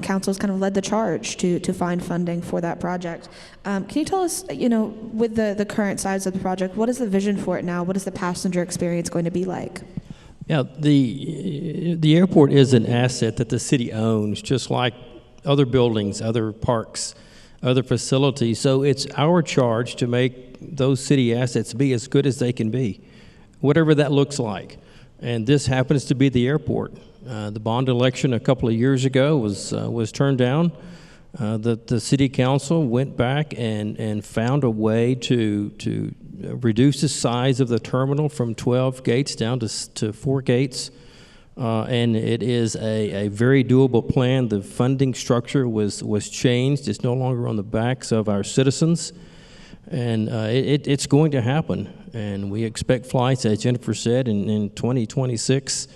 council's kind of led the charge to find funding for that project. Can you tell us, with the current size of the project, what is the vision for it now? What is the passenger experience going to be like? Yeah, the airport is an asset that the city owns, just like other buildings, other parks. other facilities. So it's our charge to make those city assets be as good as they can be, whatever that looks like. And this happens to be the airport. The bond election a couple of years ago was turned down. The city council went back and found a way to reduce the size of the terminal from 12 gates down to 4 gates. And it is a very doable plan. The funding structure was changed. It's no longer on the backs of our citizens. And it's going to happen. And we expect flights, as Jennifer said, in 2026.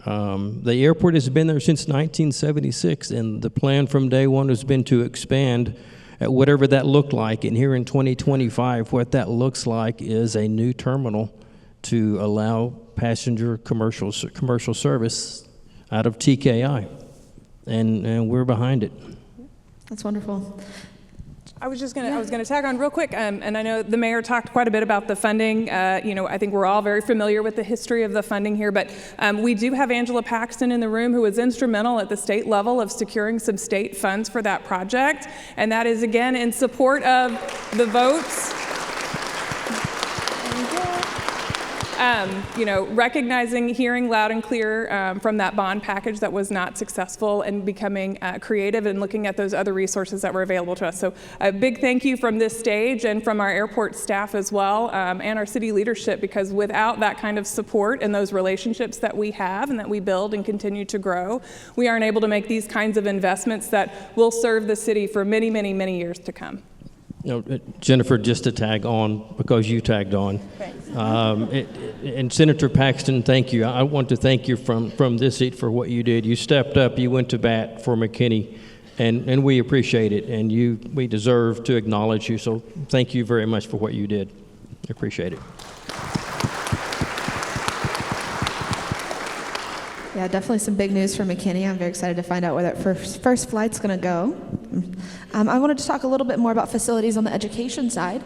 The airport has been there since 1976, and the plan from day one has been to expand at whatever that looked like. And here in 2025, what that looks like is a new terminal to allow passenger commercial service out of TKI, and we're behind it. That's wonderful. I was going to tag on real quick, and I know the mayor talked quite a bit about the funding. I think we're all very familiar with the history of the funding here, but we do have Angela Paxton in the room, who was instrumental at the state level of securing some state funds for that project, and that is again in support of the votes. Recognizing, hearing loud and clear from that bond package that was not successful, and becoming creative and looking at those other resources that were available to us. So a big thank you from this stage and from our airport staff as well, and our city leadership, because without that kind of support and those relationships that we have and that we build and continue to grow, we aren't able to make these kinds of investments that will serve the city for many, many, many years to come. Jennifer, just to tag on, because you tagged on. Thanks. And Senator Paxton, thank you. I want to thank you from this seat for what you did. You stepped up, you went to bat for McKinney, and we appreciate it, and we deserve to acknowledge you, so thank you very much for what you did. I appreciate it. Yeah, definitely some big news for McKinney. I'm very excited to find out where that first flight's going to go. I wanted to talk a little bit more about facilities on the education side.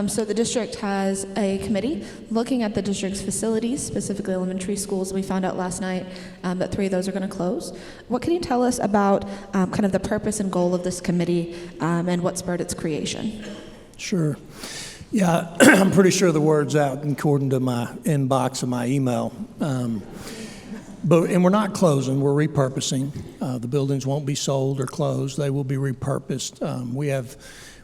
So the district has a committee looking at the district's facilities, specifically elementary schools. We found out last night that 3 of those are going to close. What can you tell us about kind of the purpose and goal of this committee and what spurred its creation? Sure. Yeah, I'm pretty sure the word's out according to my inbox of my email. And we're not closing, we're repurposing. The buildings won't be sold or closed, they will be repurposed.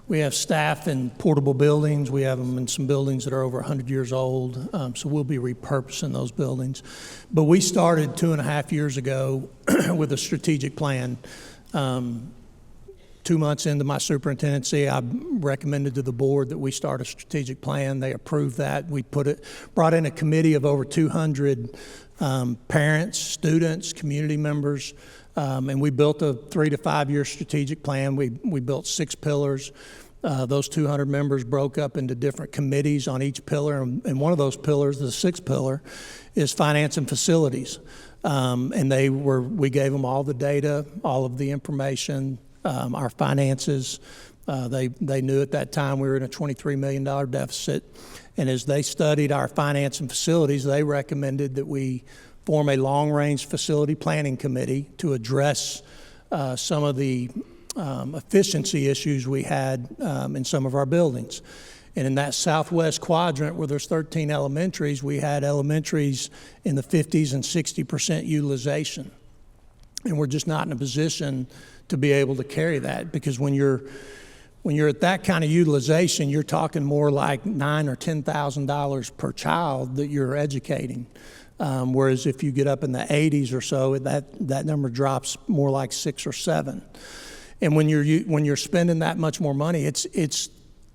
We have staff in portable buildings, we have them in some buildings that are over 100 years old, so we'll be repurposing those buildings. But we started 2.5 years ago with a strategic plan. 2 months into my superintendency, I recommended to the board that we start a strategic plan. They approved that. We brought in a committee of over 200 parents, students, community members, and we built a 3 to 5 year strategic plan. We built 6 pillars. Those 200 members broke up into different committees on each pillar, and one of those pillars, the 6th pillar, is finance and facilities. And we gave them all the data, all of the information, our finances. They knew at that time we were in a $23 million deficit. And as they studied our finance and facilities, they recommended that we form a long-range facility planning committee to address some of the efficiency issues we had in some of our buildings. And in that southwest quadrant where there's 13 elementaries, we had elementaries in the 50s and 60% utilization. And we're just not in a position to be able to carry that, because when you're at that kind of utilization, you're talking more like $9,000 or $10,000 per child that you're educating. Whereas if you get up in the 80s or so, that number drops more like 6 or 7. And when you're spending that much more money, it's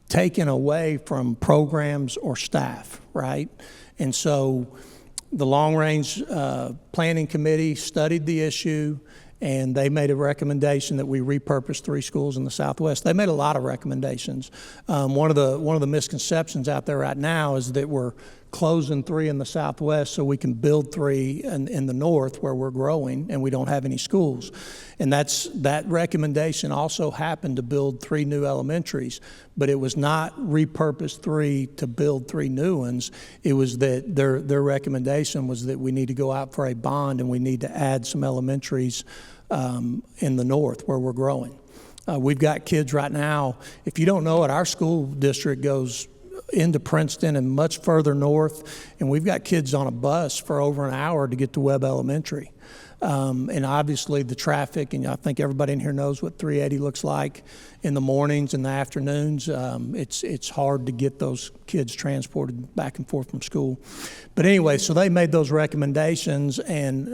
taken away from programs or staff, right? And so the long range planning committee studied the issue, and they made a recommendation that we repurpose 3 schools in the Southwest. They made a lot of recommendations. One of the misconceptions out there right now is that we're closing 3 in the Southwest so we can build 3 in the North where we're growing and we don't have any schools. And that recommendation also happened to build 3 new elementaries, but it was not repurpose 3 to build 3 new ones. It was that their recommendation was that we need to go out for a bond and we need to add some elementaries in the North where we're growing. We've got kids right now, if you don't know it, our school district goes into Princeton and much further north, and we've got kids on a bus for over an hour to get to Webb Elementary. And obviously the traffic, and I think everybody in here knows what 380 looks like in the mornings and the afternoons. It's hard to get those kids transported back and forth from school. But anyway, so they made those recommendations, and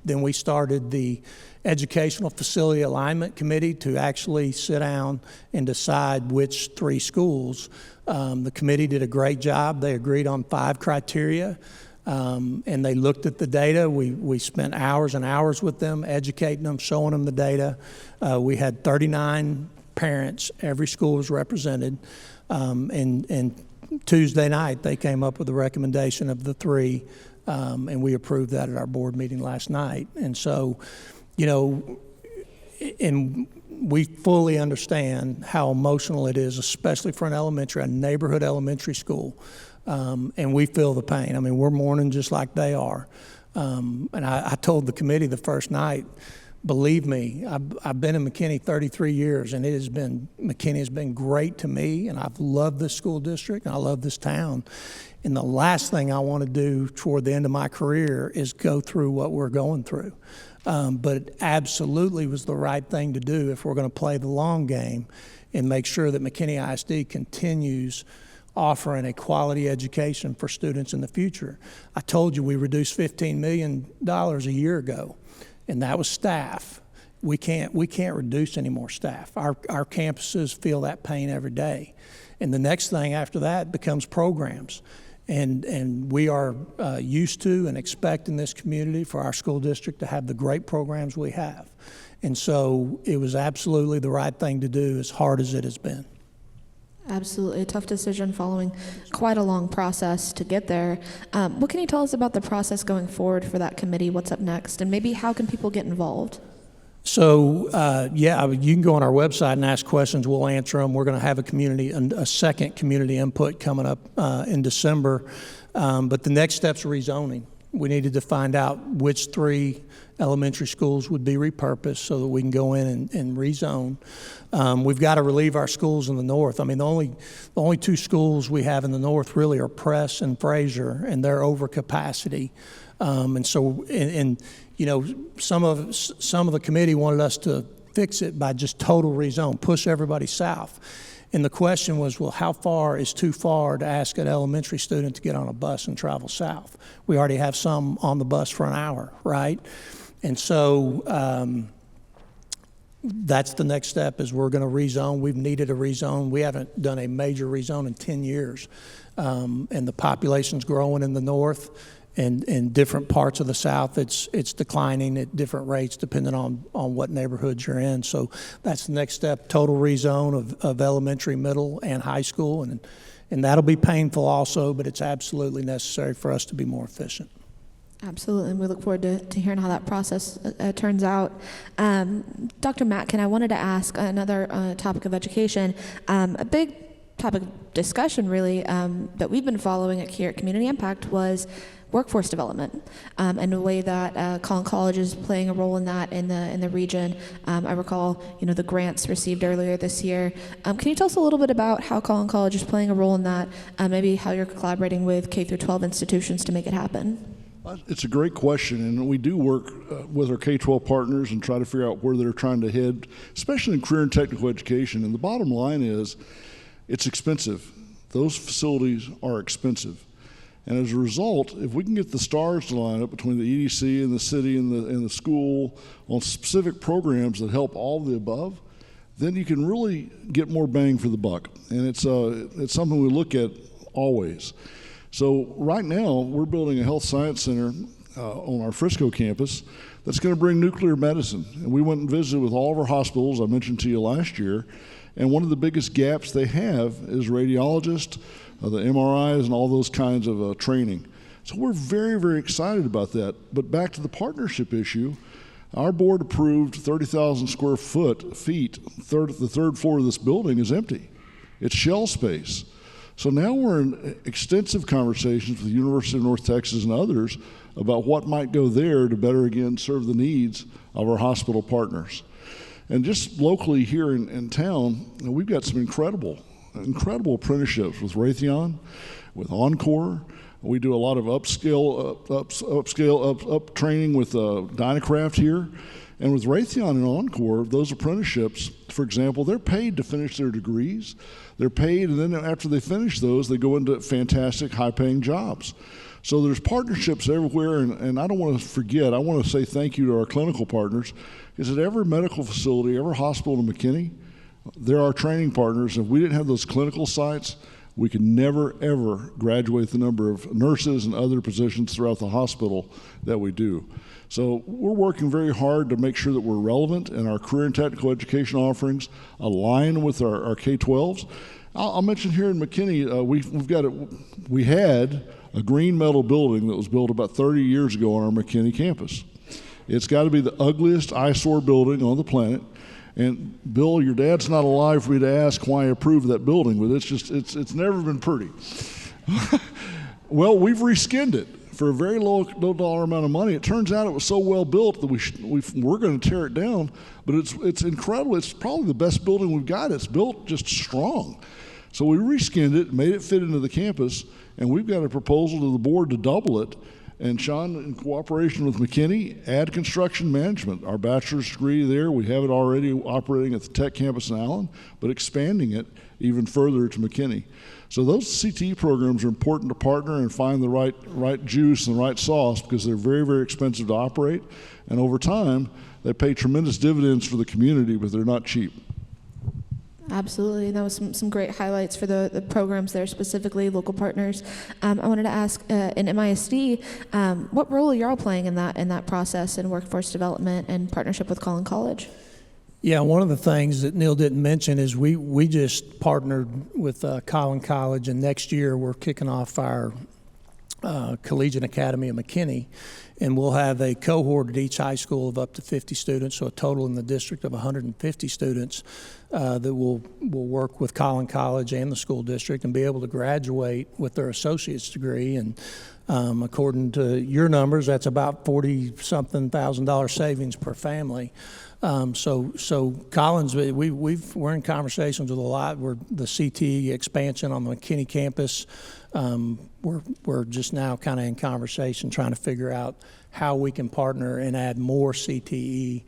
then we started the Educational Facility Alignment Committee to actually sit down and decide which 3 schools. The committee did a great job. They agreed on 5 criteria. And they looked at the data. We spent hours and hours with them, educating them, showing them the data. We had 39 parents. Every school was represented. And Tuesday night, they came up with a recommendation of the 3, and we approved that at our board meeting last night. And so, and we fully understand how emotional it is, especially for a neighborhood elementary school. And we feel the pain. I mean, we're mourning just like they are. And I told the committee the first night, believe me, I've been in McKinney 33 years, and McKinney has been great to me, and I've loved this school district, and I love this town. And the last thing I want to do toward the end of my career is go through what we're going through. But it absolutely was the right thing to do if we're going to play the long game and make sure that McKinney ISD continues offering a quality education for students in the future. I told you we reduced $15 million a year ago, and that was staff. We can't reduce any more staff. Our campuses feel that pain every day. And the next thing after that becomes programs. And we are used to and expect in this community for our school district to have the great programs we have. And so it was absolutely the right thing to do, as hard as it has been. Absolutely, a tough decision following quite a long process to get there. What can you tell us about the process going forward for that committee? What's up next? And maybe how can people get involved? So, you can go on our website and ask questions. We'll answer them. We're going to have a second community input coming up in December. But the next step's rezoning. We needed to find out which 3 elementary schools would be repurposed so that we can go in and rezone. We've got to relieve our schools in the north. I mean, the only 2 schools we have in the north really are Press and Fraser, and they're over capacity. And so, some of the committee wanted us to fix it by just total rezone, push everybody south. And the question was, well, how far is too far to ask an elementary student to get on a bus and travel south? We already have some on the bus for an hour, right? And so that's the next step, is we're going to rezone. We've needed a rezone. We haven't done a major rezone in 10 years. And the population's growing in the north. And in different parts of the South, it's declining at different rates depending on what neighborhoods you're in. So that's the next step, total rezone of elementary, middle, and high school. And that'll be painful also, but it's absolutely necessary for us to be more efficient. Absolutely, and we look forward to hearing how that process turns out. Dr. Matkin, I wanted to ask another topic of education, a big topic of discussion really that we've been following here at Community Impact was workforce development, and the way that Collin College is playing a role in that in the region. I recall, the grants received earlier this year. Can you tell us a little bit about how Collin College is playing a role in that? Maybe how you're collaborating with K through 12 institutions to make it happen? It's a great question, and we do work with our K-12 partners and try to figure out where they're trying to head, especially in career and technical education. And the bottom line is, it's expensive. Those facilities are expensive. And as a result, if we can get the stars to line up between the EDC and the city and the school on specific programs that help all of the above, then you can really get more bang for the buck. And it's something we look at always. So right now, we're building a health science center on our Frisco campus that's going to bring nuclear medicine. And we went and visited with all of our hospitals, I mentioned to you last year, and one of the biggest gaps they have is radiologists, the MRIs, and all those kinds of training. So we're very, very excited about that. But back to the partnership issue, our board approved 30,000 square feet. The third floor of this building is empty. It's shell space. So now we're in extensive conversations with the University of North Texas and others about what might go there to better, again, serve the needs of our hospital partners. And just locally here in town, we've got some incredible apprenticeships with Raytheon, with Encore. We do a lot of up training with Dynacraft here. And with Raytheon and Encore, those apprenticeships, for example, they're paid to finish their degrees. They're paid, and then after they finish those, they go into fantastic, high-paying jobs. So there's partnerships everywhere, and I don't want to forget, I want to say thank you to our clinical partners, because at every medical facility, every hospital in McKinney, there are training partners. If we didn't have those clinical sites, we could never, ever graduate the number of nurses and other positions throughout the hospital that we do. So we're working very hard to make sure that we're relevant and our career and technical education offerings align with our K-12s. I'll mention here in McKinney, we had a green metal building that was built about 30 years ago on our McKinney campus. It's got to be the ugliest eyesore building on the planet. And Bill, your dad's not alive for me to ask why I approved that building, but it's never been pretty. Well, we've reskinned it for a very low dollar amount of money. It turns out it was so well built that we're going to tear it down, but it's incredible. It's probably the best building we've got. It's built just strong. So we reskinned it, made it fit into the campus, and we've got a proposal to the board to double it. And Sean, in cooperation with McKinney, add construction management. Our bachelor's degree there, we have it already operating at the Tech campus in Allen, but expanding it even further to McKinney. So those CTE programs are important to partner and find the right juice and the right sauce, because they're very, very expensive to operate. And over time, they pay tremendous dividends for the community, but they're not cheap. Absolutely. That was some great highlights for the programs there, specifically local partners. I wanted to ask, in MISD, what role are y'all playing in that process in workforce development and partnership with Collin College? Yeah, one of the things that Neil didn't mention is we just partnered with Collin College, and next year we're kicking off our Collegiate Academy of McKinney, and we'll have a cohort at each high school of up to 50 students, so a total in the district of 150 students that will work with Collin College and the school district and be able to graduate with their associate's degree. And according to your numbers, that's about $40-something thousand savings per family. So Collins, we're in conversations with a lot. We're the CTE expansion on the McKinney campus. We're just now kind of in conversation trying to figure out how we can partner and add more CTE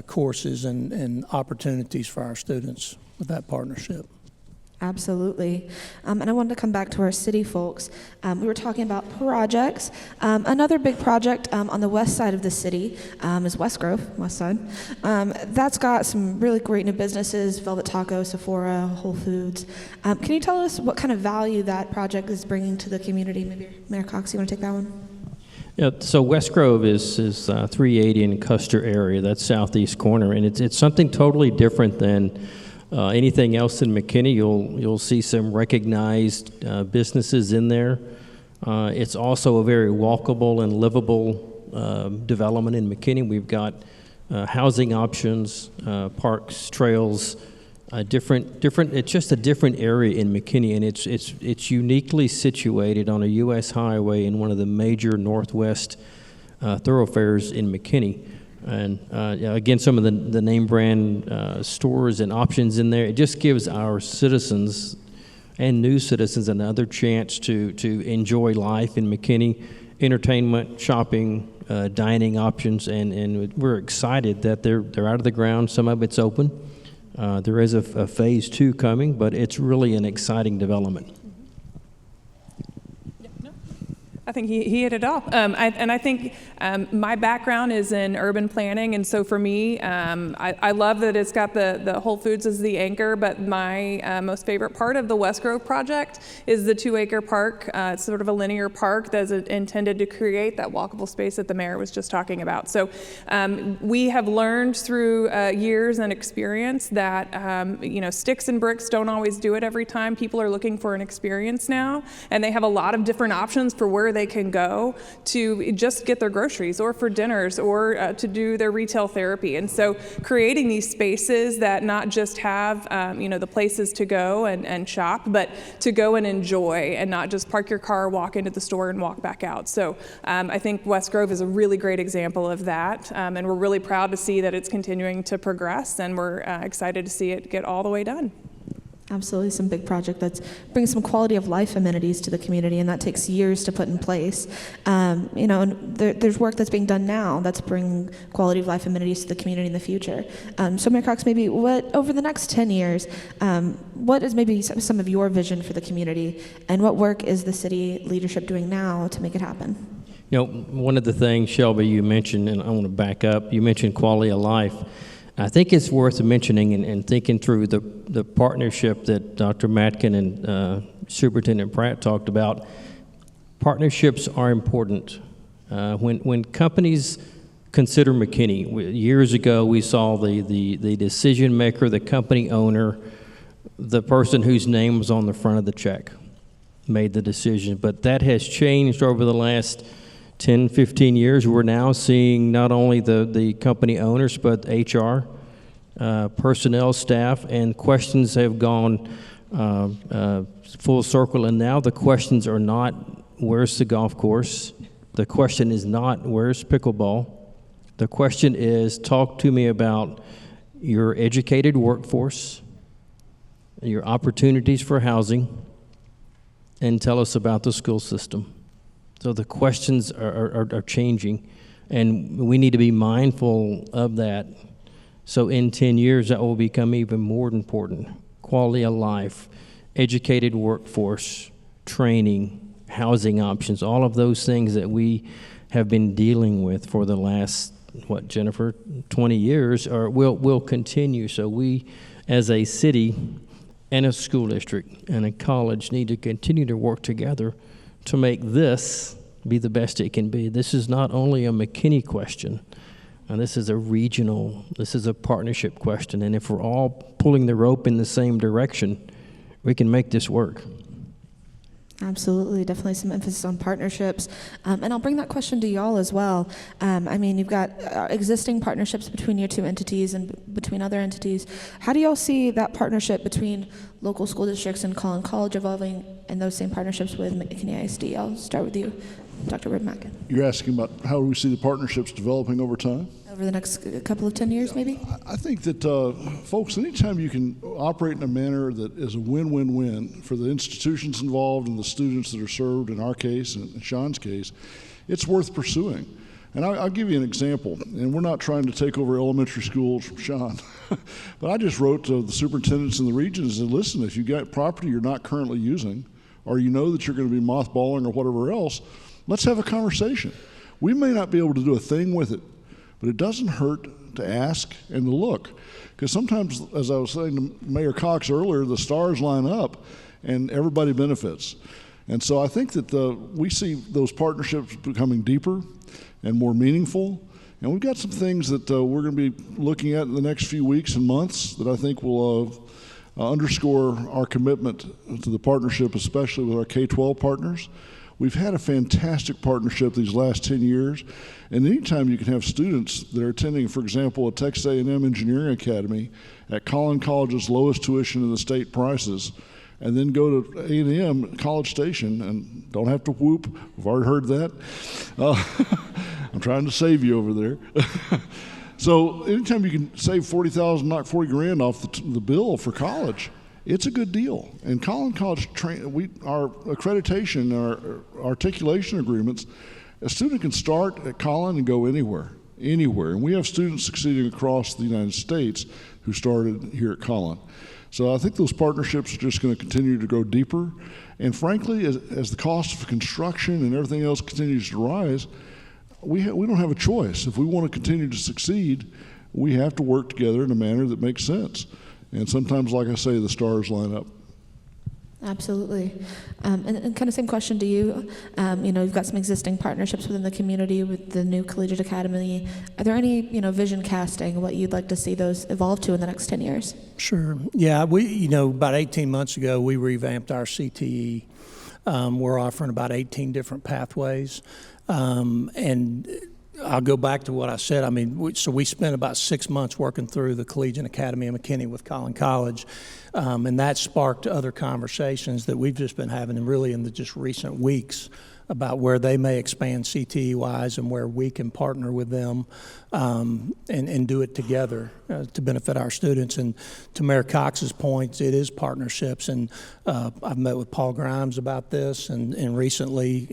courses and opportunities for our students with that partnership. Absolutely. And I wanted to come back to our city folks. We were talking about projects. Another big project on the west side of the city is West Grove, west side. That's got some really great new businesses, Velvet Taco, Sephora, Whole Foods. Can you tell us what kind of value that project is bringing to the community? Maybe Mayor Cox, you want to take that one? Yeah, so West Grove is 380 in Custer area, that's southeast corner, and it's something totally different than anything else in McKinney. You'll see some recognized businesses in there. It's also a very walkable and livable development in McKinney. We've got housing options, parks, trails, different. It's just a different area in McKinney, and it's uniquely situated on a U.S. highway in one of the major northwest thoroughfares in McKinney. And again, some of the name brand stores and options in there, it just gives our citizens and new citizens another chance to enjoy life in McKinney, entertainment, shopping, dining options, and we're excited that they're out of the ground. Some of it's open. There is a phase 2 coming, but it's really an exciting development. I think he hit it all. I think my background is in urban planning, and so for me, I love that it's got the Whole Foods as the anchor, but my most favorite part of the West Grove project is the 2-acre park. It's sort of a linear park that's intended to create that walkable space that the mayor was just talking about. So we have learned through years and experience that sticks and bricks don't always do it every time. People are looking for an experience now, and they have a lot of different options for where where they can go to just get their groceries or for dinners or to do their retail therapy. And so creating these spaces that not just have the places to go and shop, but to go and enjoy and not just park your car, walk into the store and walk back out. So I think West Grove is a really great example of that. And we're really proud to see that it's continuing to progress, and we're excited to see it get all the way done. Absolutely, some big project that's bringing some quality of life amenities to the community, and that takes years to put in place. And there's work that's being done now that's bringing quality of life amenities to the community in the future. So Mayor Cox, maybe what over the next 10 years, what is maybe some of your vision for the community, and what work is the city leadership doing now to make it happen? One of the things, Shelby, you mentioned, and I want to back up, you mentioned quality of life. I think it's worth mentioning and thinking through the partnership that Dr. Matkin and Superintendent Pratt talked about. Partnerships are important. When companies consider McKinney, years ago we saw the decision maker, the company owner, the person whose name was on the front of the check made the decision. But that has changed over the last 10, 15 years. We're now seeing not only the company owners, but HR, personnel, staff, and questions have gone full circle. And now the questions are not, where's the golf course? The question is not, where's pickleball? The question is, talk to me about your educated workforce, your opportunities for housing, and tell us about the school system. So the questions are changing, and we need to be mindful of that. So in 10 years, that will become even more important. Quality of life, educated workforce, training, housing options, all of those things that we have been dealing with for the last, Jennifer, 20 years, will continue. So we, as a city and a school district and a college, need to continue to work together to make this be the best it can be. This is not only a McKinney question, and this is a partnership question. And if we're all pulling the rope in the same direction, we can make this work. Absolutely, definitely some emphasis on partnerships. And I'll bring that question to y'all as well. You've got existing partnerships between your two entities and between other entities. How do y'all see that partnership between local school districts and Collin College evolving, and those same partnerships with McKinney ISD? I'll start with you, Dr. Mackin. You're asking about how do we see the partnerships developing over time? Over the next couple of 10 years, maybe? I think that, folks, anytime you can operate in a manner that is a win-win-win for the institutions involved and the students that are served, in our case and in Sean's case, it's worth pursuing. And I'll give you an example, and we're not trying to take over elementary schools from Sean, but I just wrote to the superintendents in the regions and said, listen, if you've got property you're not currently using, or you know that you're going to be mothballing or whatever else, let's have a conversation. We may not be able to do a thing with it, but it doesn't hurt to ask and to look. Because sometimes, as I was saying to Mayor Cox earlier, the stars line up and everybody benefits. And so I think that we see those partnerships becoming deeper and more meaningful. And we've got some things that we're going to be looking at in the next few weeks and months that I think will underscore our commitment to the partnership, especially with our K-12 partners. We've had a fantastic partnership these last 10 years, and anytime you can have students that are attending, for example, a Texas A&M Engineering Academy at Collin College's lowest tuition in the state prices, and then go to A&M College Station, and don't have to whoop, we've already heard that. I'm trying to save you over there. So anytime you can save $40,000, knock $40,000 off the bill for college, it's a good deal. And Collin College, our accreditation, our articulation agreements, a student can start at Collin and go anywhere. And we have students succeeding across the United States who started here at Collin. So I think those partnerships are just going to continue to go deeper. And frankly, as the cost of construction and everything else continues to rise, we don't have a choice. If we want to continue to succeed, we have to work together in a manner that makes sense. And sometimes, like I say, the stars line up. Absolutely. And kind of same question to you. You've got some existing partnerships within the community with the new Collegiate Academy. Are there any, vision casting, what you'd like to see those evolve to in the next 10 years? Sure. Yeah, we, about 18 months ago, we revamped our CTE We're offering about 18 different pathways. And I'll go back to what I said. I mean, we spent about 6 months working through the Collegiate Academy of McKinney with Collin College, and that sparked other conversations that we've just been having, and really in the just recent weeks, about where they may expand CTE-wise and where we can partner with them and do it together to benefit our students. And to Mayor Cox's point, it is partnerships. And I've met with Paul Grimes about this, and recently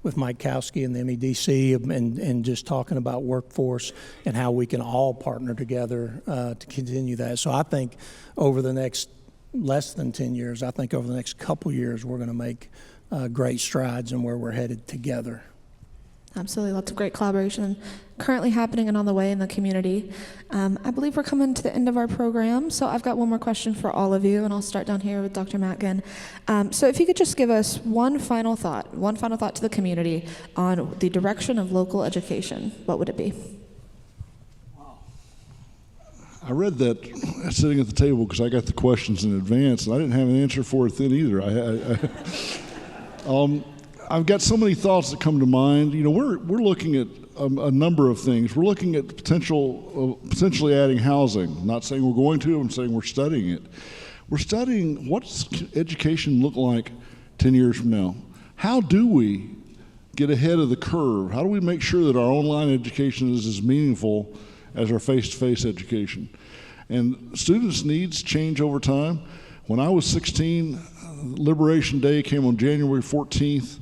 with Mike Kowski and the MEDC, and just talking about workforce and how we can all partner together to continue that. So I think over the next less than 10 years, I think over the next couple years, we're going to make great strides in where we're headed together. Absolutely, lots of great collaboration currently happening and on the way in the community. I believe we're coming to the end of our program, so I've got one more question for all of you, and I'll start down here with Dr. Matkin. So if you could just give us one final thought to the community on the direction of local education, what would it be? I read that sitting at the table because I got the questions in advance, and I didn't have an answer for it then either. I've got so many thoughts that come to mind. You know, we're looking at a number of things. We're looking at potentially adding housing. I'm not saying we're going to. I'm saying we're studying it. We're studying what's education look like 10 years from now. How do we get ahead of the curve? How do we make sure that our online education is as meaningful as our face-to-face education? And students' needs change over time. When I was 16, Liberation Day came on January 14th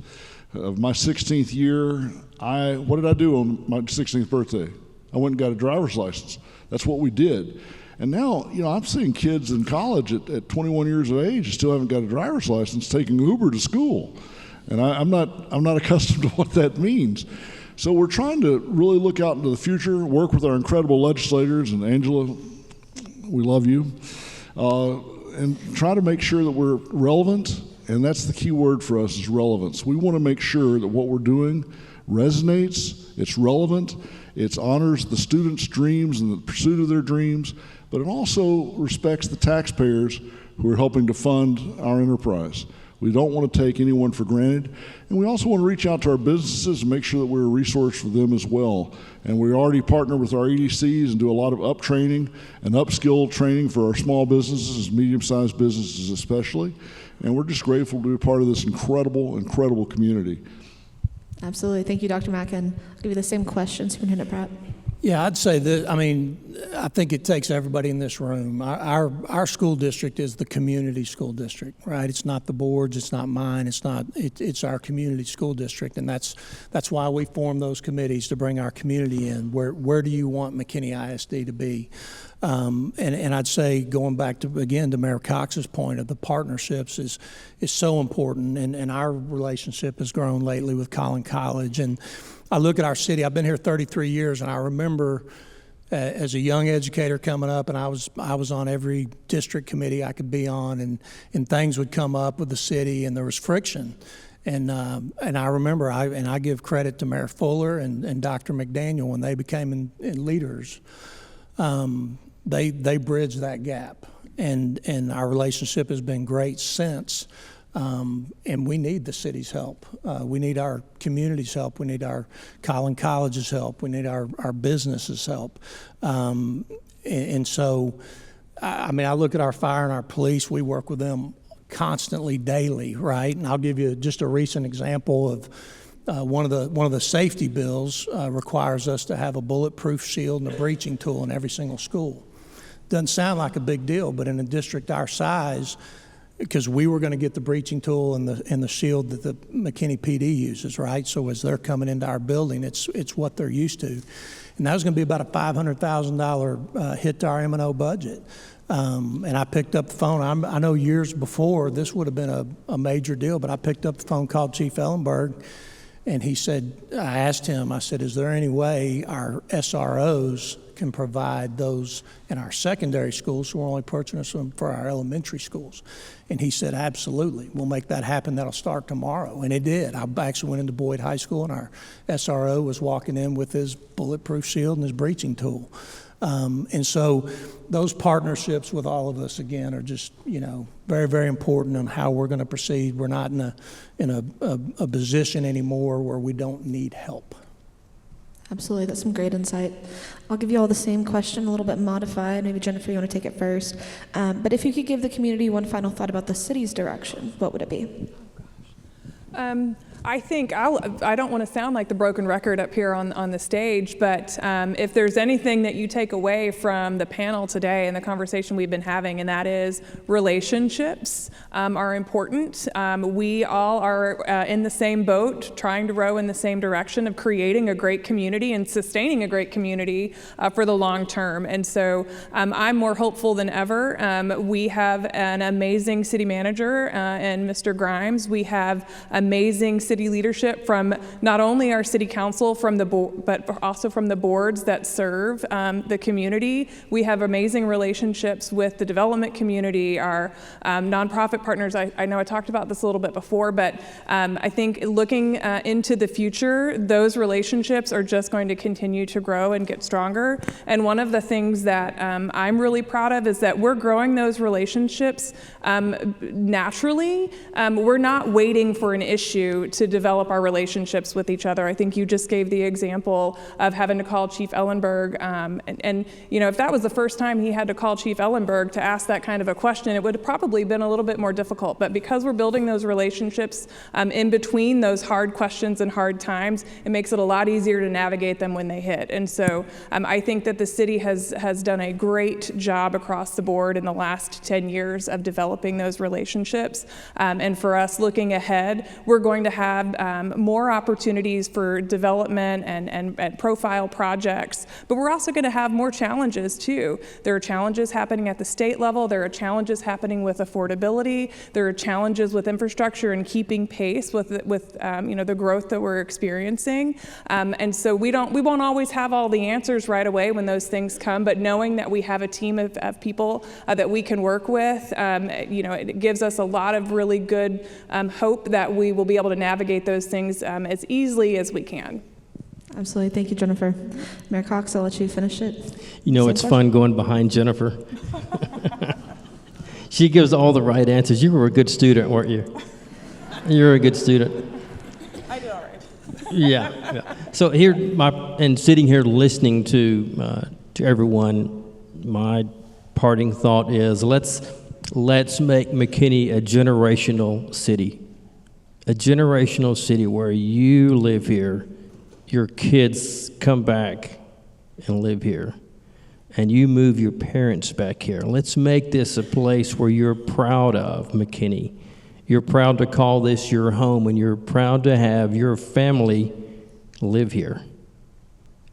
of my 16th year. What did I do on my 16th birthday? I went and got a driver's license. That's what we did. And now, you know, I'm seeing kids in college at 21 years of age who still haven't got a driver's license taking Uber to school. And I'm not accustomed to what that means. So we're trying to really look out into the future, work with our incredible legislators, and Angela, we love you, and try to make sure that we're relevant, and that's the key word for us is relevance. We want to make sure that what we're doing resonates, it's relevant, it honors the students' dreams and the pursuit of their dreams, but it also respects the taxpayers who are helping to fund our enterprise. We don't want to take anyone for granted. And we also want to reach out to our businesses and make sure that we're a resource for them as well. And we already partner with our EDCs and do a lot of up training and upskill training for our small businesses, medium-sized businesses especially. And we're just grateful to be part of this incredible, incredible community. Absolutely. Thank you, Dr. Mackin. I'll give you the same question, Superintendent Pratt. Yeah, I'd say that, I think it takes everybody in this room. Our school district is the community school district, right? It's not the boards, it's not mine, it's our community school district, and that's why we form those committees, to bring our community in. Where do you want McKinney ISD to be? And I'd say, going back to Mayor Cox's point of the partnerships is so important, and our relationship has grown lately with Collin College. And I look at our city. I've been here 33 years, and I remember as a young educator coming up, and I was on every district committee I could be on, and things would come up with the city, and there was friction. And I remember, I give credit to Mayor Fuller and Dr. McDaniel when they became leaders. They bridged that gap, and our relationship has been great since. And we need the city's help. We need our community's help. We need our Collin College's help. We need our businesses' help. And so, I look at our fire and our police. We work with them constantly, daily, right? And I'll give you just a recent example of one of the safety bills requires us to have a bulletproof shield and a breaching tool in every single school. Doesn't sound like a big deal, but in a district our size, because we were going to get the breaching tool and the shield that the McKinney PD uses, right? So as they're coming into our building, it's what they're used to. And that was going to be about a $500,000 hit to our M&O budget. And I picked up the phone. I know years before this would have been a major deal, but I picked up the phone, called Chief Ellenberg, and he said, I asked him, I said, is there any way our SROs can provide those in our secondary schools, so we're only purchasing them for our elementary schools? And he said, absolutely, we'll make that happen. That'll start tomorrow. And it did. I actually went into Boyd High School, and our SRO was walking in with his bulletproof shield and his breaching tool. And so those partnerships with all of us, again, are just, very, very important on how we're going to proceed. We're not in a position anymore where we don't need help. Absolutely, that's some great insight. I'll give you all the same question, a little bit modified. Maybe Jennifer, you want to take it first. But if you could give the community one final thought about the city's direction, what would it be? I think I don't want to sound like the broken record up here on the stage, but if there's anything that you take away from the panel today and the conversation we've been having, and that is relationships are important. We all are in the same boat, trying to row in the same direction of creating a great community and sustaining a great community for the long term. And so I'm more hopeful than ever. We have an amazing city manager and Mr. Grimes. We have amazing city leadership from not only our city council, from the but also from the boards that serve the community. We have amazing relationships with the development community, our nonprofit partners. I know I talked about this a little bit before, but I think looking into the future, those relationships are just going to continue to grow and get stronger. And one of the things that I'm really proud of is that we're growing those relationships naturally. We're not waiting for an issue to develop our relationships with each other. I think you just gave the example of having to call Chief Ellenberg, and if that was the first time he had to call Chief Ellenberg to ask that kind of a question, it would have probably been a little bit more difficult. But because we're building those relationships in between those hard questions and hard times, it makes it a lot easier to navigate them when they hit. And so I think that the city has done a great job across the board in the last 10 years of developing those relationships. And for us looking ahead, we're going to have more opportunities for development and profile projects, but we're also going to have more challenges too. There are challenges happening at the state level. There are challenges happening with affordability. There are challenges with infrastructure and keeping pace with the growth that we're experiencing. And so we won't always have all the answers right away when those things come, but knowing that we have a team of people that we can work with, it gives us a lot of really good hope that we will be able to navigate those things as easily as we can. Absolutely. Thank you, Jennifer. Mayor Cox, I'll let you finish it. It's fun going behind Jennifer. She gives all the right answers. You were a good student, weren't you? You're a good student. I did all right. Yeah. So here, sitting here listening to everyone, my parting thought is let's make McKinney a generational city. A generational city where you live here, your kids come back and live here, and you move your parents back here. Let's make this a place where you're proud of McKinney. You're proud to call this your home, and you're proud to have your family live here.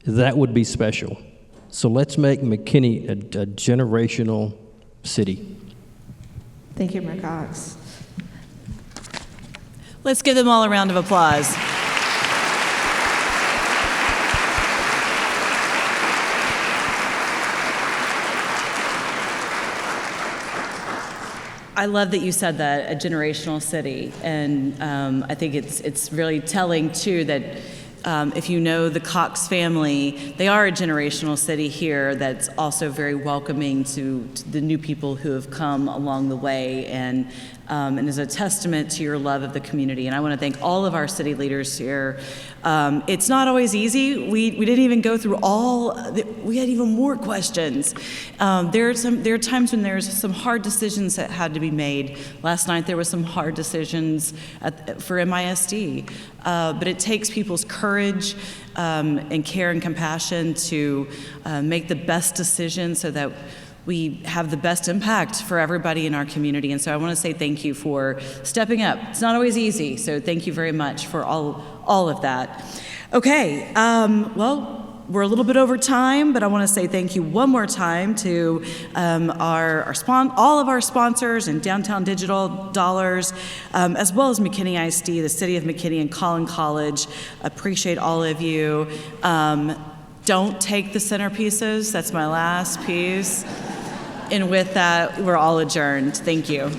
That would be special. So let's make McKinney a generational city. Thank you, Mayor Cox. Let's give them all a round of applause. I love that you said that, a generational city, and I think it's really telling too that if you know the Cox family, they are a generational city here that's also very welcoming to the new people who have come along the way, and is a testament to your love of the community. And I want to thank all of our city leaders here. It's not always easy. We didn't even go through we had even more questions. There are times when there's some hard decisions that had to be made. Last night there were some hard decisions for MISD, but it takes people's courage and care and compassion to make the best decisions so that we have the best impact for everybody in our community. And so I want to say thank you for stepping up. It's not always easy, so thank you very much for all of that. Okay, well, we're a little bit over time, but I want to say thank you one more time to all of our sponsors and Downtown Digital Dollars, as well as McKinney ISD, the City of McKinney, and Collin College. Appreciate all of you. Don't take the centerpieces. That's my last piece. And with that, we're all adjourned. Thank you.